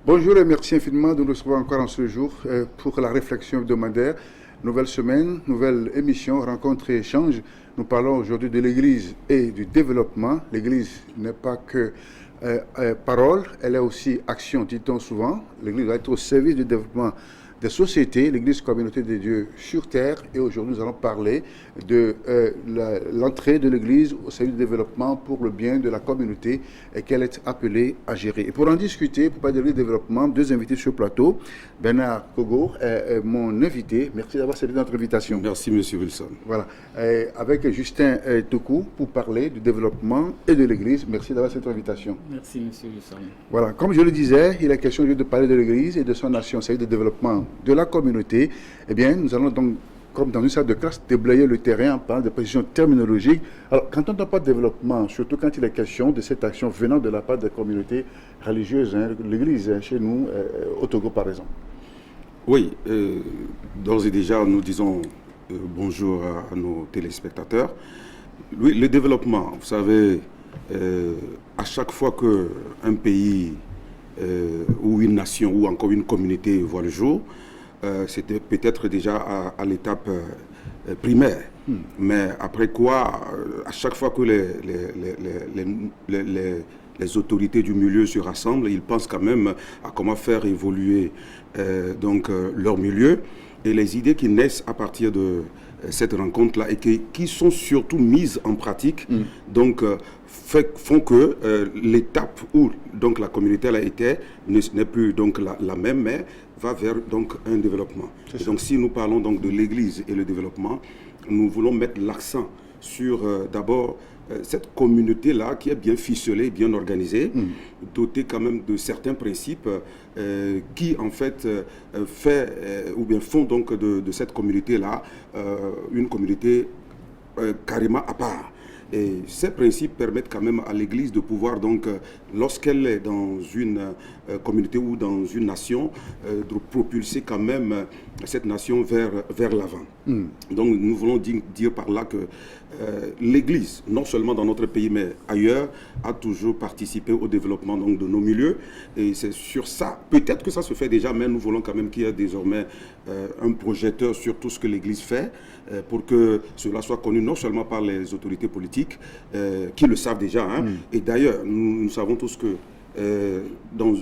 Bonjour et merci infiniment de nous recevoir encore en ce jour pour la réflexion hebdomadaire. Nouvelle semaine, nouvelle émission, rencontre et échange. Nous parlons aujourd'hui de l'Église et du développement. L'Église n'est pas que parole, elle est aussi action, dit-on souvent. L'Église doit être au service du développement des sociétés, l'Église communauté de Dieu sur terre. Et aujourd'hui, nous allons parler de l'entrée de l'Église au service du développement pour le bien de la communauté et qu'elle est appelée à gérer. Et pour en discuter, pour parler de développement, deux invités sur le plateau. Bernard Kogo est mon invité. Merci d'avoir accepté notre invitation. Merci, M. Wilson. Voilà. Avec Justin Toku pour parler du développement et de l'Église. Merci d'avoir cette invitation. Merci, M. Wilson. Voilà. Comme je le disais, il est question de parler de l'Église et de son action, c'est-à-dire de développement de la communauté. Eh bien, nous allons donc, comme dans une salle de classe, déblayer le terrain en parlant de précisions terminologiques. Alors, quand on ne parle pas de développement, surtout quand il est question de cette action venant de la part des communautés religieuses, l'Église, chez nous, au Togo par exemple. Oui, d'ores et déjà, nous disons bonjour à nos téléspectateurs. Oui, le développement, vous savez, à chaque fois qu'un pays ou une nation ou encore une communauté voit le jour, c'était peut-être déjà à l'étape primaire. Mais après quoi, à chaque fois que les autorités du milieu se rassemblent, ils pensent quand même à comment faire évoluer leur milieu. Et les idées qui naissent à partir de cette rencontre-là et qui sont surtout mises en pratique, font que l'étape où donc, la communauté a été n'est plus donc, la même, mais va vers donc, un développement. Et donc si nous parlons donc, de l'Église et le développement, nous voulons mettre l'accent sur d'abord cette communauté-là qui est bien ficelée, bien organisée, dotée quand même de certains principes qui en fait font donc de cette communauté-là une communauté carrément à part. Et ces principes permettent quand même à l'Église de pouvoir, donc, lorsqu'elle est dans une communauté ou dans une nation, de propulser quand même cette nation vers l'avant. Donc nous voulons dire par là que l'Église, non seulement dans notre pays, mais ailleurs, a toujours participé au développement donc, de nos milieux. Et c'est sur ça, peut-être que ça se fait déjà, mais nous voulons quand même qu'il y ait désormais un projecteur sur tout ce que l'Église fait, pour que cela soit connu non seulement par les autorités politiques, qui le savent déjà. Et d'ailleurs, nous savons tous que dans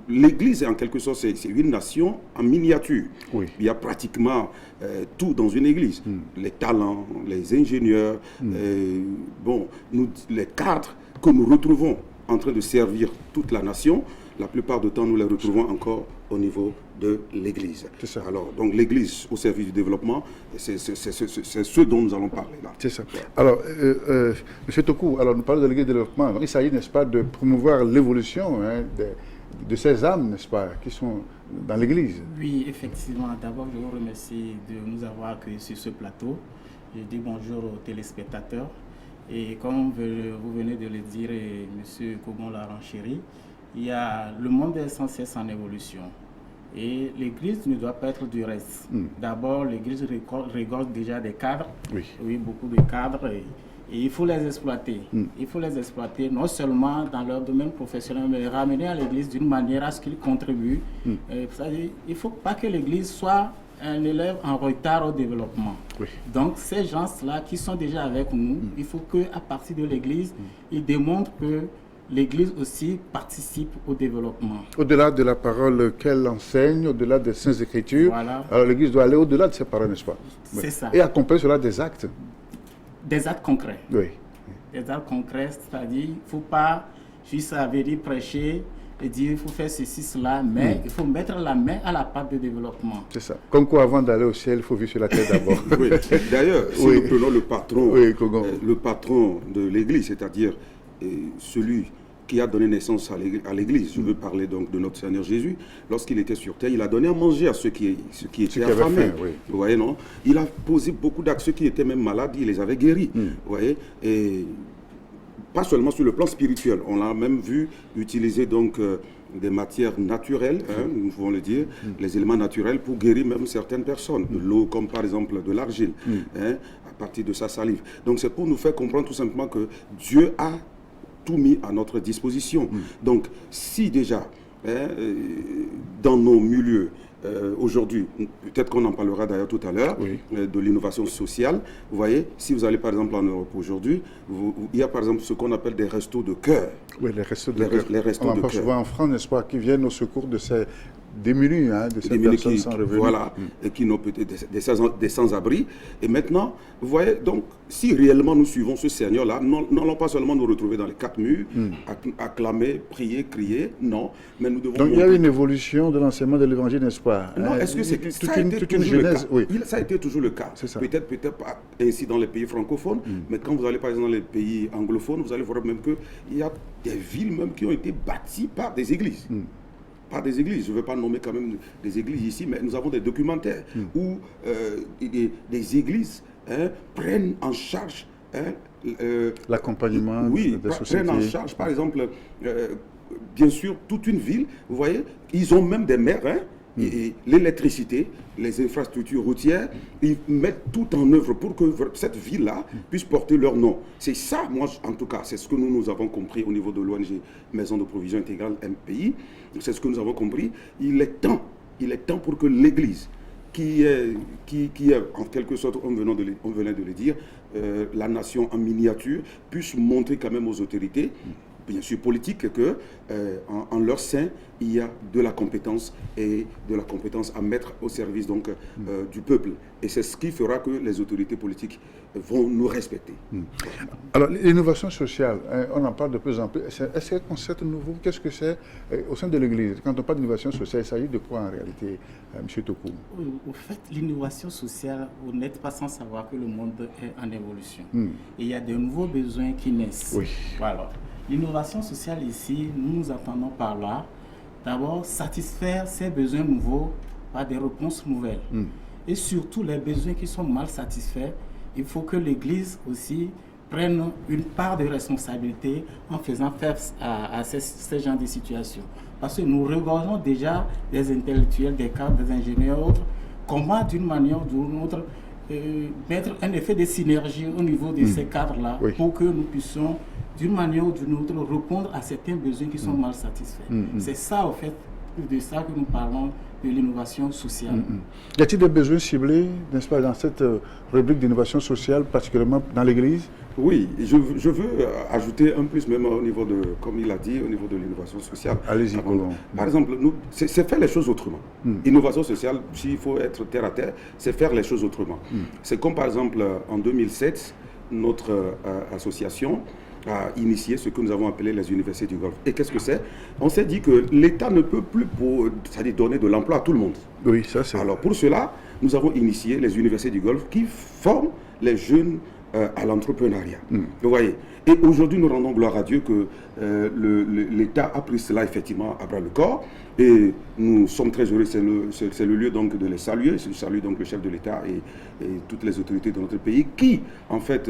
l'Église, en quelque sorte, c'est une nation en miniature. Oui. Il y a pratiquement tout dans une Église. Les talents, les ingénieurs, les cadres que nous retrouvons en train de servir toute la nation, la plupart du temps, nous les retrouvons encore au niveau de l'Église. C'est ça. Alors, donc l'Église au service du développement, c'est ce dont nous allons parler là. C'est ça. Alors, M. Toku, alors nous parlons de l'Église du développement. Il s'agit, n'est-ce pas, de promouvoir l'évolution de ces âmes, n'est-ce pas, qui sont dans l'Église. Oui, effectivement. D'abord, je vous remercie de nous avoir accueillis sur ce plateau. Je dis bonjour aux téléspectateurs. Et comme vous venez de le dire, M. Kogon l'a renchéri, le monde est sans cesse en évolution. Et l'Église ne doit pas être du reste. D'abord, l'Église regorge déjà des cadres. Oui, beaucoup de cadres. Et il faut les exploiter. Il faut les exploiter non seulement dans leur domaine professionnel, mais les ramener à l'Église d'une manière à ce qu'ils contribuent. Il ne faut pas que l'Église soit un élève en retard au développement. Donc, ces gens-là qui sont déjà avec nous, il faut qu'à partir de l'Église, ils démontrent que l'Église aussi participe au développement. Au-delà de la parole qu'elle enseigne, au-delà des Saintes Écritures, alors l'Église doit aller au-delà de ces paroles, n'est-ce pas? C'est ça. Et accompagner cela des actes. Des actes concrets. Oui. des actes concrets, c'est-à-dire il ne faut pas juste venir prêcher et dire il faut faire ceci, cela, mais il faut mettre la main à la pâte de développement. C'est ça. Comme quoi, avant d'aller au ciel, il faut vivre sur la terre d'abord. Oui. D'ailleurs, si nous prenons le patron de l'Église, c'est-à-dire celui qui a donné naissance à l'Église, je veux parler donc de notre Seigneur Jésus, lorsqu'il était sur terre, il a donné à manger à ceux qui étaient affamés. Oui. Vous voyez, non? Il a posé beaucoup d'actes, ceux qui étaient même malades, il les avait guéris. Vous voyez? Et pas seulement sur le plan spirituel, on l'a même vu utiliser donc des matières naturelles, nous pouvons le dire, les éléments naturels pour guérir même certaines personnes, de l'eau comme par exemple de l'argile, à partir de sa salive. Donc c'est pour nous faire comprendre tout simplement que Dieu a tout mis à notre disposition. Donc si déjà, dans nos milieux, aujourd'hui, peut-être qu'on en parlera d'ailleurs tout à l'heure, de l'innovation sociale. Vous voyez, si vous allez par exemple en Europe aujourd'hui, il y a par exemple ce qu'on appelle des restos de cœur. Oui, les restos de cœur. On en parle souvent en France, n'est-ce pas, qui viennent au secours de ces démunis, de ces personnes sans revenus. Voilà, et qui n'ont peut-être des sans-abri. Et maintenant, vous voyez, donc, si réellement nous suivons ce Seigneur-là, n'allons pas seulement nous retrouver dans les 4 murs, acclamer, prier, crier, non, mais nous devons... Donc il y a une évolution de l'enseignement de l'Évangile, n'est-ce pas? Non, est-ce que c'est toute une genèse? Ça a été toujours le cas. Peut-être pas ainsi dans les pays francophones, mais quand vous allez par exemple dans les pays anglophones, vous allez voir même qu'il y a des villes même qui ont été bâties par des églises. Par des églises, je ne veux pas nommer quand même des églises ici, mais nous avons des documentaires où des églises prennent en charge l'accompagnement des sociétés. Prennent en charge, par exemple, bien sûr, toute une ville, vous voyez, ils ont même des maires, et l'électricité, les infrastructures routières, ils mettent tout en œuvre pour que cette ville-là puisse porter leur nom. C'est ça, moi, en tout cas, c'est ce que nous avons compris au niveau de l'ONG Maison de Provision Intégrale MPI. C'est ce que nous avons compris. Il est temps pour que l'Église, qui est en quelque sorte, on venait de le dire, la nation en miniature, puisse montrer quand même aux autorités, bien sûr politiques, que en leur sein, il y a de la compétence et de la compétence à mettre au service donc du peuple. Et c'est ce qui fera que les autorités politiques vont nous respecter. Alors, l'innovation sociale, on en parle de plus en plus. Est-ce qu'un concept nouveau? Qu'est-ce que c'est au sein de l'Église? Quand on parle d'innovation sociale, il s'agit de quoi en réalité, M. Tokoum? Au fait, l'innovation sociale, vous n'êtes pas sans savoir que le monde est en évolution. Et il y a de nouveaux besoins qui naissent. Oui. Voilà. L'innovation sociale ici, nous attendons par là, d'abord satisfaire ces besoins nouveaux par des réponses nouvelles. Et surtout les besoins qui sont mal satisfaits, il faut que l'Église aussi prenne une part de responsabilité en faisant face à ces genres de situations. Parce que nous regardons déjà des intellectuels, des cadres, des ingénieurs, autres, comment d'une manière ou d'une autre mettre un effet de synergie au niveau de ces cadres-là pour que nous puissions d'une manière ou d'une autre répondre à certains besoins qui sont mal satisfaits. C'est ça, en fait, de ça que nous parlons de l'innovation sociale. Y a-t-il des besoins ciblés, n'est-ce pas, dans cette rubrique d'innovation sociale, particulièrement dans l'Église? Oui, je veux ajouter un plus même au niveau de, comme il a dit, au niveau de l'innovation sociale. Allez-y, par exemple, c'est faire les choses autrement. Innovation sociale, s'il faut être terre à terre, c'est faire les choses autrement. C'est comme par exemple en 2007, notre association a initié ce que nous avons appelé les universités du Golfe. Et qu'est-ce que c'est? On s'est dit que l'État ne peut plus donner de l'emploi à tout le monde. Oui, ça c'est... Alors pour cela, nous avons initié les universités du Golfe qui forment les jeunes à l'entrepreneuriat. Vous voyez. Et aujourd'hui, nous rendons gloire à Dieu que l'État a pris cela effectivement à bras le corps. Et nous sommes très heureux, c'est le lieu donc de les saluer. Je salue donc le chef de l'État et toutes les autorités de notre pays qui, en fait,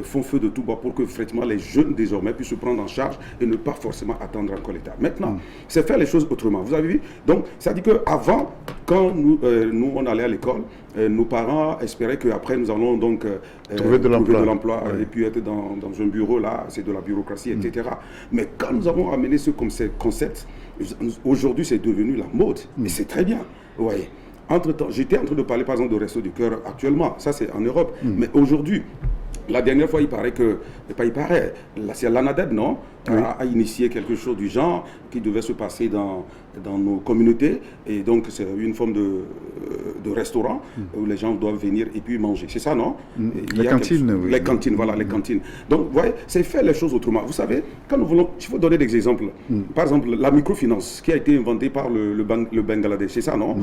font feu de tout bois pour que, effectivement, les jeunes, désormais, puissent se prendre en charge et ne pas forcément attendre encore l'État. Maintenant, c'est faire les choses autrement. Vous avez vu? Donc, ça dit qu'avant, quand nous, on allait à l'école, nos parents espéraient qu'après, nous allons donc trouver de l'emploi et puis être dans un bureau, là, c'est de la bureaucratie, etc. Mais quand nous avons amené ce concept, aujourd'hui, c'est devenu la mode. Et c'est très bien. Vous voyez. Entre-temps, j'étais en train de parler, par exemple, de Resto du Cœur actuellement. Ça, c'est en Europe. Mais aujourd'hui, la dernière fois, c'est l'ANADEB, non, a initié quelque chose du genre qui devait se passer dans dans nos communautés. Et donc, c'est une forme de restaurant où les gens doivent venir et puis manger. C'est ça, non? Les cantines, oui. Les cantines, voilà, les cantines. Donc, vous voyez, c'est faire les choses autrement. Vous savez, quand nous voulons... Il faut donner des exemples. Par exemple, la microfinance qui a été inventée par le Bangladesh. C'est ça, non?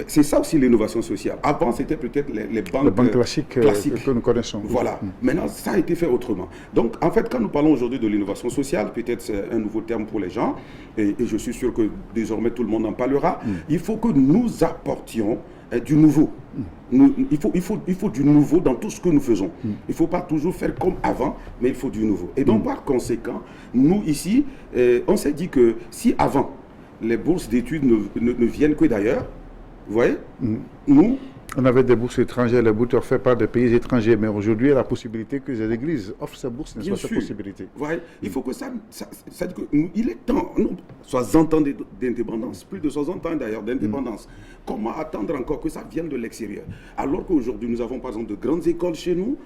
C'est ça aussi l'innovation sociale. Avant, c'était peut-être les banques classiques que nous connaissons. Voilà. Maintenant, ça a été fait autrement. Donc, en fait, quand nous parlons aujourd'hui de l'innovation sociale, peut-être c'est un nouveau terme pour les gens, et je suis sûr que désormais tout le monde en parlera, il faut que nous apportions du nouveau. Il faut du nouveau dans tout ce que nous faisons. Il ne faut pas toujours faire comme avant, mais il faut du nouveau. Et donc, par conséquent, nous ici, on s'est dit que si avant, les bourses d'études ne viennent que d'ailleurs, vous voyez, nous... On avait des bourses étrangères, les bourses faites par des pays étrangers, mais aujourd'hui, il y a la possibilité que les églises offrent ces bourses, n'est-ce pas, cette possibilité. Ouais, il faut que ça dit que il est temps, 60 ans d'indépendance, plus de 60 ans d'ailleurs d'indépendance. Comment attendre encore que ça vienne de l'extérieur? Alors qu'aujourd'hui, nous avons par exemple de grandes écoles chez nous.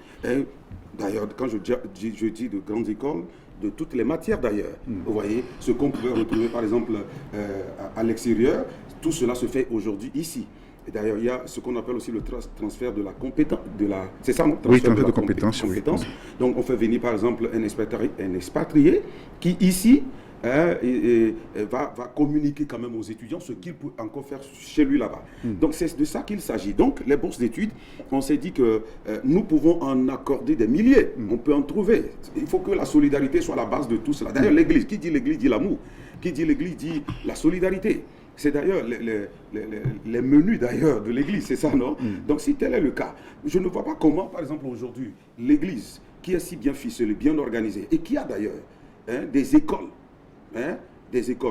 D'ailleurs, quand je dis de grandes écoles, de toutes les matières d'ailleurs. Vous voyez, ce qu'on pouvait retrouver par exemple à l'extérieur, tout cela se fait aujourd'hui ici. Et d'ailleurs, il y a ce qu'on appelle aussi le transfert de la compétence. C'est ça, non? Transfert de compétences. Donc, on fait venir, par exemple, un expatrié qui, ici, va communiquer quand même aux étudiants ce qu'il peut encore faire chez lui là-bas. Donc, c'est de ça qu'il s'agit. Donc, les bourses d'études, on s'est dit que nous pouvons en accorder des milliers. On peut en trouver. Il faut que la solidarité soit la base de tout cela. D'ailleurs, l'Église, qui dit l'Église dit l'amour. Qui dit l'Église dit la solidarité. C'est d'ailleurs les menus d'ailleurs de l'Église, c'est ça, non? Donc si tel est le cas, je ne vois pas comment, par exemple, aujourd'hui, l'Église, qui est si bien ficelée, bien organisée, et qui a d'ailleurs des écoles,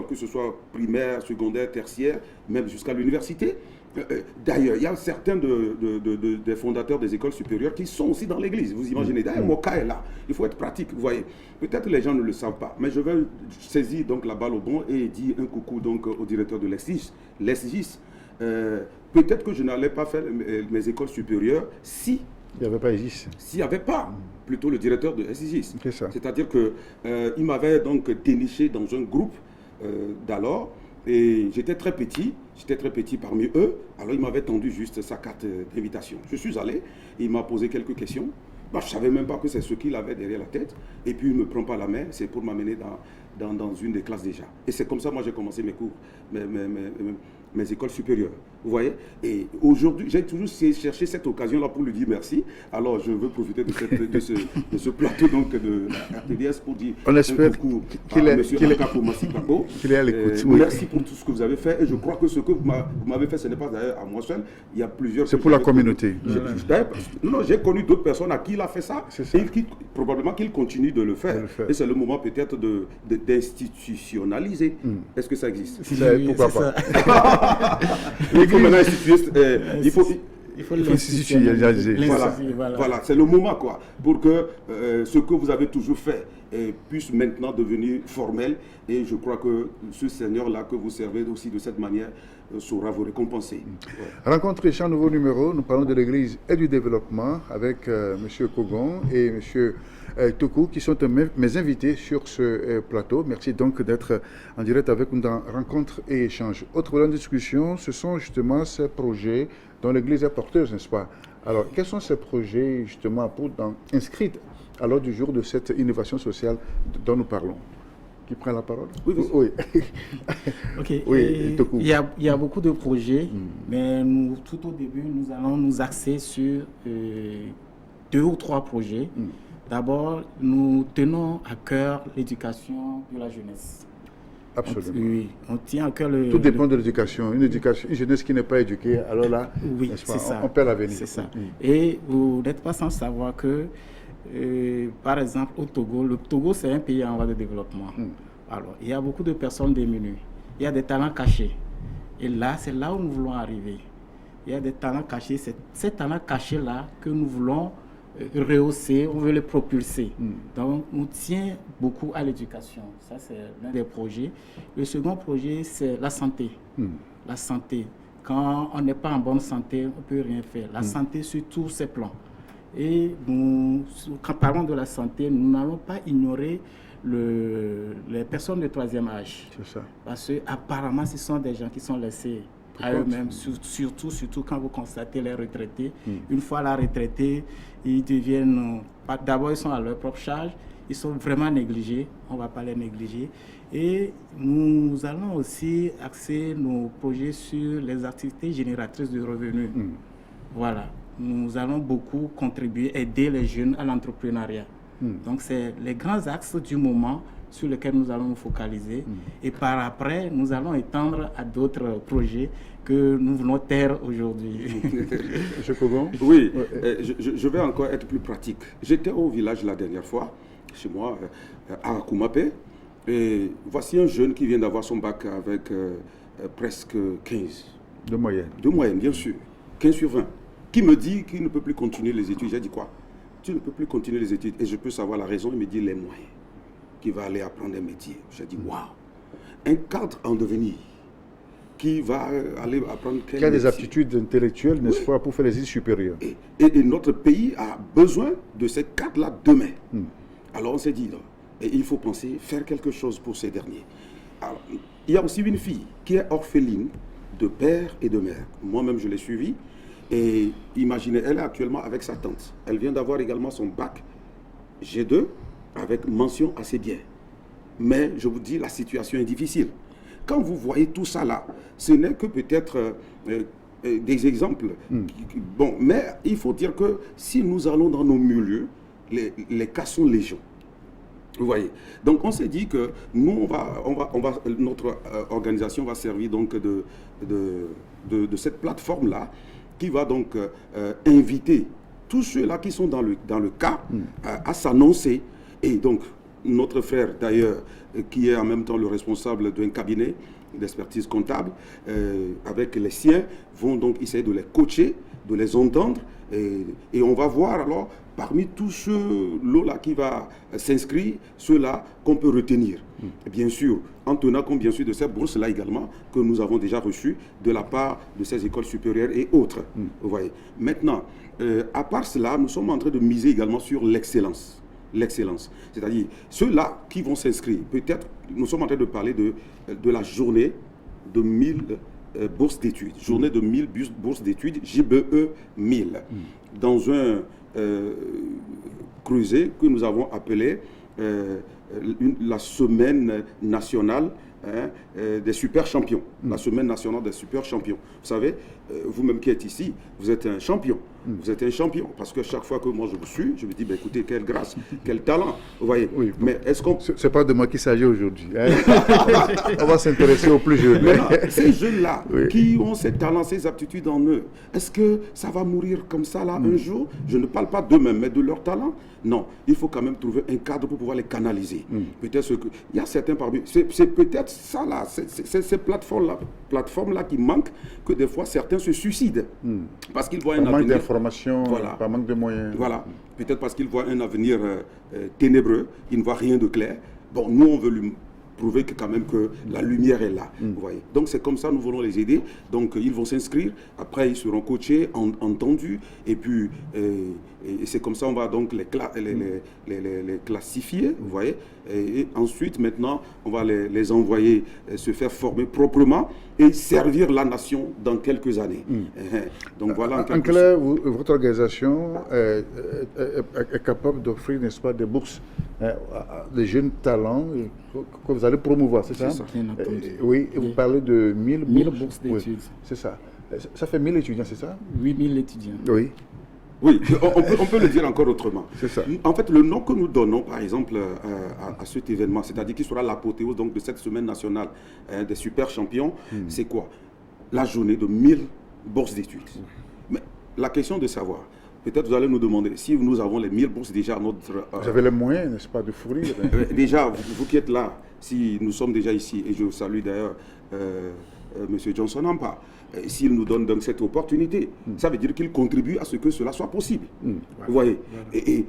que ce soit primaire, secondaire, tertiaire, même jusqu'à l'université. D'ailleurs, il y a certains des fondateurs des écoles supérieures qui sont aussi dans l'église. Vous imaginez, d'ailleurs, mon cas est là. Il faut être pratique, vous voyez. Peut-être les gens ne le savent pas, mais je vais saisir donc la balle au bon et dire un coucou donc au directeur de l'ESGIS. Peut-être que je n'allais pas faire mes écoles supérieures si il n'y avait pas ESGIS. S'il n'y avait pas plutôt le directeur de SGIS. C'est ça. C'est-à-dire qu'il m'avait donc déniché dans un groupe d'alors. Et j'étais très petit parmi eux, alors il m'avait tendu juste sa carte d'invitation. Je suis allé, il m'a posé quelques questions. Moi, je ne savais même pas que c'est ce qu'il avait derrière la tête. Et puis il ne me prend pas la main, c'est pour m'amener dans une des classes déjà. Et c'est comme ça, moi, j'ai commencé mes cours, mes écoles supérieures. Vous voyez? Et aujourd'hui, j'ai toujours cherché cette occasion-là pour lui dire merci. Alors, je veux profiter de ce plateau donc, de la RTDS pour dire on espère qu'il est à l'écoute. Merci pour tout ce que vous avez fait. Et je crois que ce que vous m'avez fait, ce n'est pas d'ailleurs à moi seul. Il y a plusieurs... C'est pour la communauté. Non, j'ai connu d'autres personnes à qui il a fait ça. Et probablement qu'il continue de le faire. Et c'est le moment peut-être d'institutionnaliser. Est-ce que ça existe? Pourquoi pas? Il faut maintenant instituer, il faut l'institutionnaliser. Voilà, c'est le moment quoi, pour que ce que vous avez toujours fait puisse maintenant devenir formel. Et je crois que ce Seigneur-là que vous servez aussi de cette manière saura vous récompenser. Rencontre Échange, nouveau numéro. Nous parlons de l'Église et du développement avec M. Kogon et M. Toku qui sont mes invités sur ce plateau. Merci donc d'être en direct avec nous dans Rencontre et Échange. Autre volet de discussion, ce sont justement ces projets dont l'Église est porteuse, n'est-ce pas? Alors, quels sont ces projets justement inscrits à l'ordre du jour de cette innovation sociale dont nous parlons? Qui prend la parole? Oui. Ok. Oui, Toku. Il y a beaucoup de projets, mais tout au début, nous allons nous axer sur 2 ou 3 projets. D'abord, nous tenons à cœur l'éducation de la jeunesse. Absolument. Oui, on tient à cœur tout dépend de l'éducation. Une jeunesse qui n'est pas éduquée, alors là, oui, c'est ça. On perd l'avenir. C'est ça. Et vous n'êtes pas sans savoir que, par exemple, au Togo, le Togo, c'est un pays en voie de développement. Alors, il y a beaucoup de personnes démunies. Il y a des talents cachés. Et là, c'est là où nous voulons arriver. Il y a des talents cachés. C'est ces talents cachés-là que nous voulons rehausser, on veut les propulser. Donc, on tient beaucoup à l'éducation. Ça, c'est l'un des projets. Le second projet, c'est la santé. La santé. Quand on n'est pas en bonne santé, on ne peut rien faire. La santé sur tous ses plans. Et quand parlons de la santé, nous n'allons pas ignorer les personnes de troisième âge. C'est ça. Parce qu'apparemment, ce sont des gens qui sont laissés à eux-mêmes, surtout quand vous constatez les retraités. Une fois la retraité, ils deviennent, d'abord ils sont à leur propre charge, ils sont vraiment négligés, on ne va pas les négliger. Et nous allons aussi axer nos projets sur les activités génératrices de revenus. Voilà, nous allons beaucoup contribuer, aider les jeunes à l'entrepreneuriat. Donc c'est les grands axes du moment sur lesquels nous allons nous focaliser. Et par après, nous allons étendre à d'autres projets que nous voulons taire aujourd'hui. Monsieur Kogon? Oui, je vais encore être plus pratique. J'étais au village la dernière fois, chez moi, à Akumapé, et voici un jeune qui vient d'avoir son bac avec presque 15. De moyenne. De moyenne, bien sûr. 15 sur 20. Qui me dit qu'il ne peut plus continuer les études. J'ai dit quoi? Tu ne peux plus continuer les études. Et je peux savoir la raison. Il me dit les moyens. Qui va aller apprendre un métier. J'ai dit waouh. Un cadre en devenir. Qui va aller apprendre quel Qui a des métier. aptitudes intellectuelles, n'est-ce pas, pour faire les études supérieures. Et notre pays a besoin de ces cadres-là demain. Alors on s'est dit, et il faut penser faire quelque chose pour ces derniers. Alors, il y a aussi une fille qui est orpheline de père et de mère. Moi-même, je l'ai suivie. Et imaginez, elle est actuellement avec sa tante. Elle vient d'avoir également son bac G2 avec mention assez bien. Mais je vous dis, la situation est difficile. Quand vous voyez tout ça là, ce n'est que peut-être des exemples. Bon, mais il faut dire que si nous allons dans nos milieux, les cas sont légion. Vous voyez. Donc on s'est dit que nous, notre organisation va servir donc de cette plateforme-là qui va donc inviter tous ceux-là qui sont dans le cas à s'annoncer. Et donc notre frère d'ailleurs, qui est en même temps le responsable d'un cabinet d'expertise comptable, avec les siens, vont donc essayer de les coacher, de les entendre. Et on va voir alors, parmi tous ceux là qui va s'inscrire, ceux-là qu'on peut retenir. Bien sûr, en tenant compte bien sûr de ces bourses-là également, que nous avons déjà reçues de la part de ces écoles supérieures et autres. Vous voyez. Maintenant, à part cela, nous sommes en train de miser également sur l'excellence. L'excellence. C'est-à-dire, ceux-là qui vont s'inscrire, peut-être, nous sommes en train de parler de la journée de 1000 bourses d'études. Journée de 1000 bourses d'études, JBE 1000. Dans un creuset que nous avons appelé la semaine nationale des super champions. La semaine nationale des super champions. Vous savez, vous-même qui êtes ici, vous êtes un champion. Vous êtes un champion. Parce que chaque fois que moi je vous suis, je me dis, ben, écoutez, quelle grâce, quel talent. Vous voyez. Oui, bon. Mais est-ce qu'on... C'est pas de moi qu'il s'agit aujourd'hui. On va s'intéresser aux plus jeunes. Maintenant, ces jeunes-là, Oui. qui ont ces talents, ces aptitudes en eux, est-ce que ça va mourir comme ça là un jour? Je ne parle pas d'eux-mêmes, mais de leur talent. Non, il faut quand même trouver un cadre pour pouvoir les canaliser. Peut-être que il y a certains parmi, c'est peut-être ça là, c'est ces plateformes-là qui manquent, que des fois certains se suicident parce qu'ils voient un Par manque avenir. d'informations, Voilà. par manque de moyens. Voilà, peut-être parce qu'ils voient un avenir ténébreux, ils ne voient rien de clair. Bon, nous on veut lui prouver que quand même que la lumière est là. Vous voyez. Donc c'est comme ça, nous voulons les aider. Donc ils vont s'inscrire, après ils seront coachés, entendus, et puis et c'est comme ça on va donc les classifier, vous voyez. Et ensuite maintenant on va les envoyer se faire former proprement et servir la nation dans quelques années. Donc voilà. En clair, votre organisation est capable d'offrir, n'est-ce pas, des bourses à des jeunes talents que vous allez promouvoir, c'est ça? C'est ça. Bien entendu. Oui, et vous parlez de 1000 1000 bourses d'études. Oui, c'est ça. Ça fait 1000 étudiants, c'est ça? 8000 étudiants. Oui. Oui, on peut le dire encore autrement. C'est ça. En fait, le nom que nous donnons, par exemple, à cet événement, c'est-à-dire qui sera l'apothéose donc de cette semaine nationale des super champions, c'est quoi? La journée de 1000 bourses d'études. Mais la question de savoir, peut-être vous allez nous demander si nous avons les 1000 bourses déjà à notre... Vous avez les moyens, n'est-ce pas, de fournir déjà, vous qui êtes là, si nous sommes déjà ici, et je salue d'ailleurs M. Johnson Ampa, s'il nous donne donc cette opportunité, ça veut dire qu'il contribue à ce que cela soit possible. Vous voyez. Et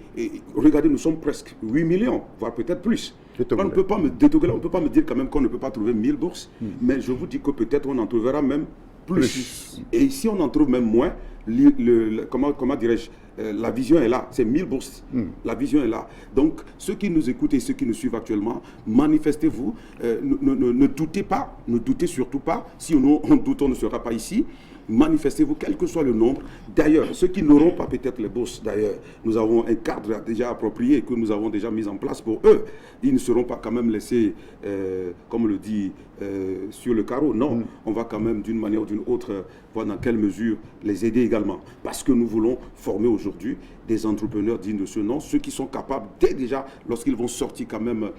regardez, nous sommes presque 8 millions, voire peut-être plus. On ne peut pas me détourner, on ne peut pas me dire quand même qu'on ne peut pas trouver 1000 bourses, mais je vous dis que peut-être on en trouvera même plus. Et si on en trouve même moins, comment dirais-je, la vision est là, c'est 1000 bourses. La vision est là. Donc, ceux qui nous écoutent et ceux qui nous suivent actuellement, manifestez-vous, ne doutez pas, ne doutez surtout pas. Si on doute, on ne sera pas ici. Manifestez-vous, quel que soit le nombre. D'ailleurs, ceux qui n'auront pas peut-être les bourses, d'ailleurs, nous avons un cadre déjà approprié que nous avons déjà mis en place pour eux. Ils ne seront pas quand même laissés, comme on le dit, sur le carreau. Non, on va quand même d'une manière ou d'une autre voir dans quelle mesure les aider également. Parce que nous voulons former aujourd'hui des entrepreneurs dignes de ce nom, ceux qui sont capables, dès déjà, lorsqu'ils vont sortir quand même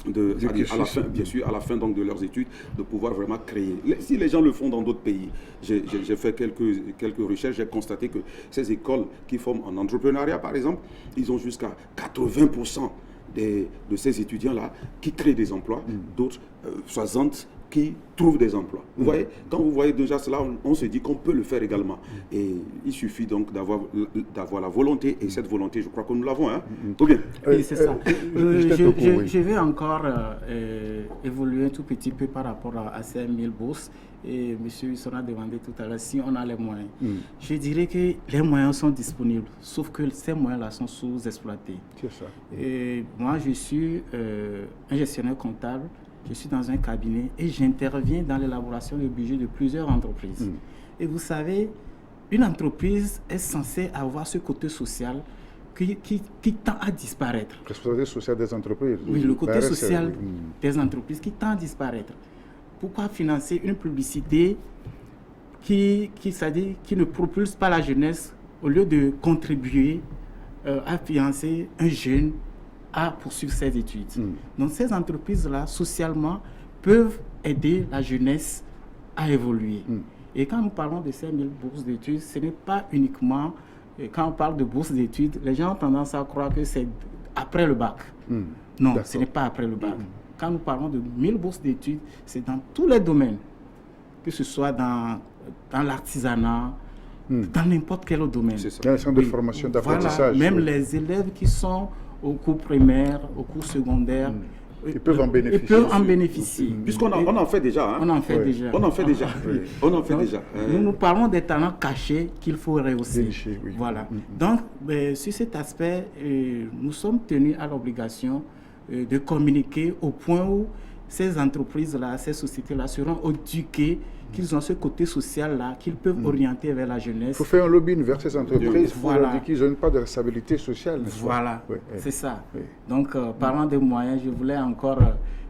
à la fin, bien sûr, à la fin donc de leurs études, de pouvoir vraiment créer. Si les gens le font dans d'autres pays, j'ai fait quelques recherches, j'ai constaté que ces écoles qui forment en entrepreneuriat, par exemple, ils ont jusqu'à 80% de ces étudiants-là qui créent des emplois, d'autres 60% qui trouvent des emplois. Vous voyez, quand vous voyez déjà cela, on se dit qu'on peut le faire également. Et il suffit donc d'avoir la volonté, et cette volonté, je crois que nous l'avons. Hein. Tout bien. Oui, c'est ça. Je vais encore évoluer un tout petit peu par rapport à ces 1000 bourses. Et M. Husson a demandé tout à l'heure si on a les moyens. Je dirais que les moyens sont disponibles, sauf que ces moyens-là sont sous-exploités. C'est ça. Et moi, je suis un gestionnaire comptable. Je suis dans un cabinet et j'interviens dans l'élaboration du budget de plusieurs entreprises. Et vous savez, une entreprise est censée avoir ce côté social qui tend à disparaître. Le côté social des entreprises. Oui, le côté social des entreprises qui tend à disparaître. Pourquoi financer une publicité qui ne propulse pas la jeunesse au lieu de contribuer à financer un jeune à poursuivre ses études. Donc ces entreprises-là, socialement, peuvent aider la jeunesse à évoluer. Et quand nous parlons de ces 1000 bourses d'études, ce n'est pas uniquement, quand on parle de bourses d'études, les gens ont tendance à croire que c'est après le bac. Non, ce n'est pas après le bac. Quand nous parlons de 1000 bourses d'études, c'est dans tous les domaines, que ce soit dans l'artisanat, dans n'importe quel autre domaine. Dans les centres de formation, d'apprentissage. Voilà, même les élèves qui sont au cours primaire, au cours secondaire, ils peuvent en bénéficier. Ils peuvent en bénéficier. Puisqu'on en fait déjà. Hein. On en fait déjà. On en fait déjà. On en fait déjà. Nous parlons des talents cachés qu'il faut rehausser. Oui. Voilà. Donc, sur cet aspect, nous sommes tenus à l'obligation de communiquer au point où ces entreprises-là, ces sociétés-là seront éduquées, qu'ils ont ce côté social-là, qu'ils peuvent orienter vers la jeunesse. Il faut faire un lobbying vers ces entreprises pour voilà. leur dire qu'ils n'ont pas de responsabilité sociale. Voilà, c'est ça. Oui. Donc, parlant des moyens, je voulais encore...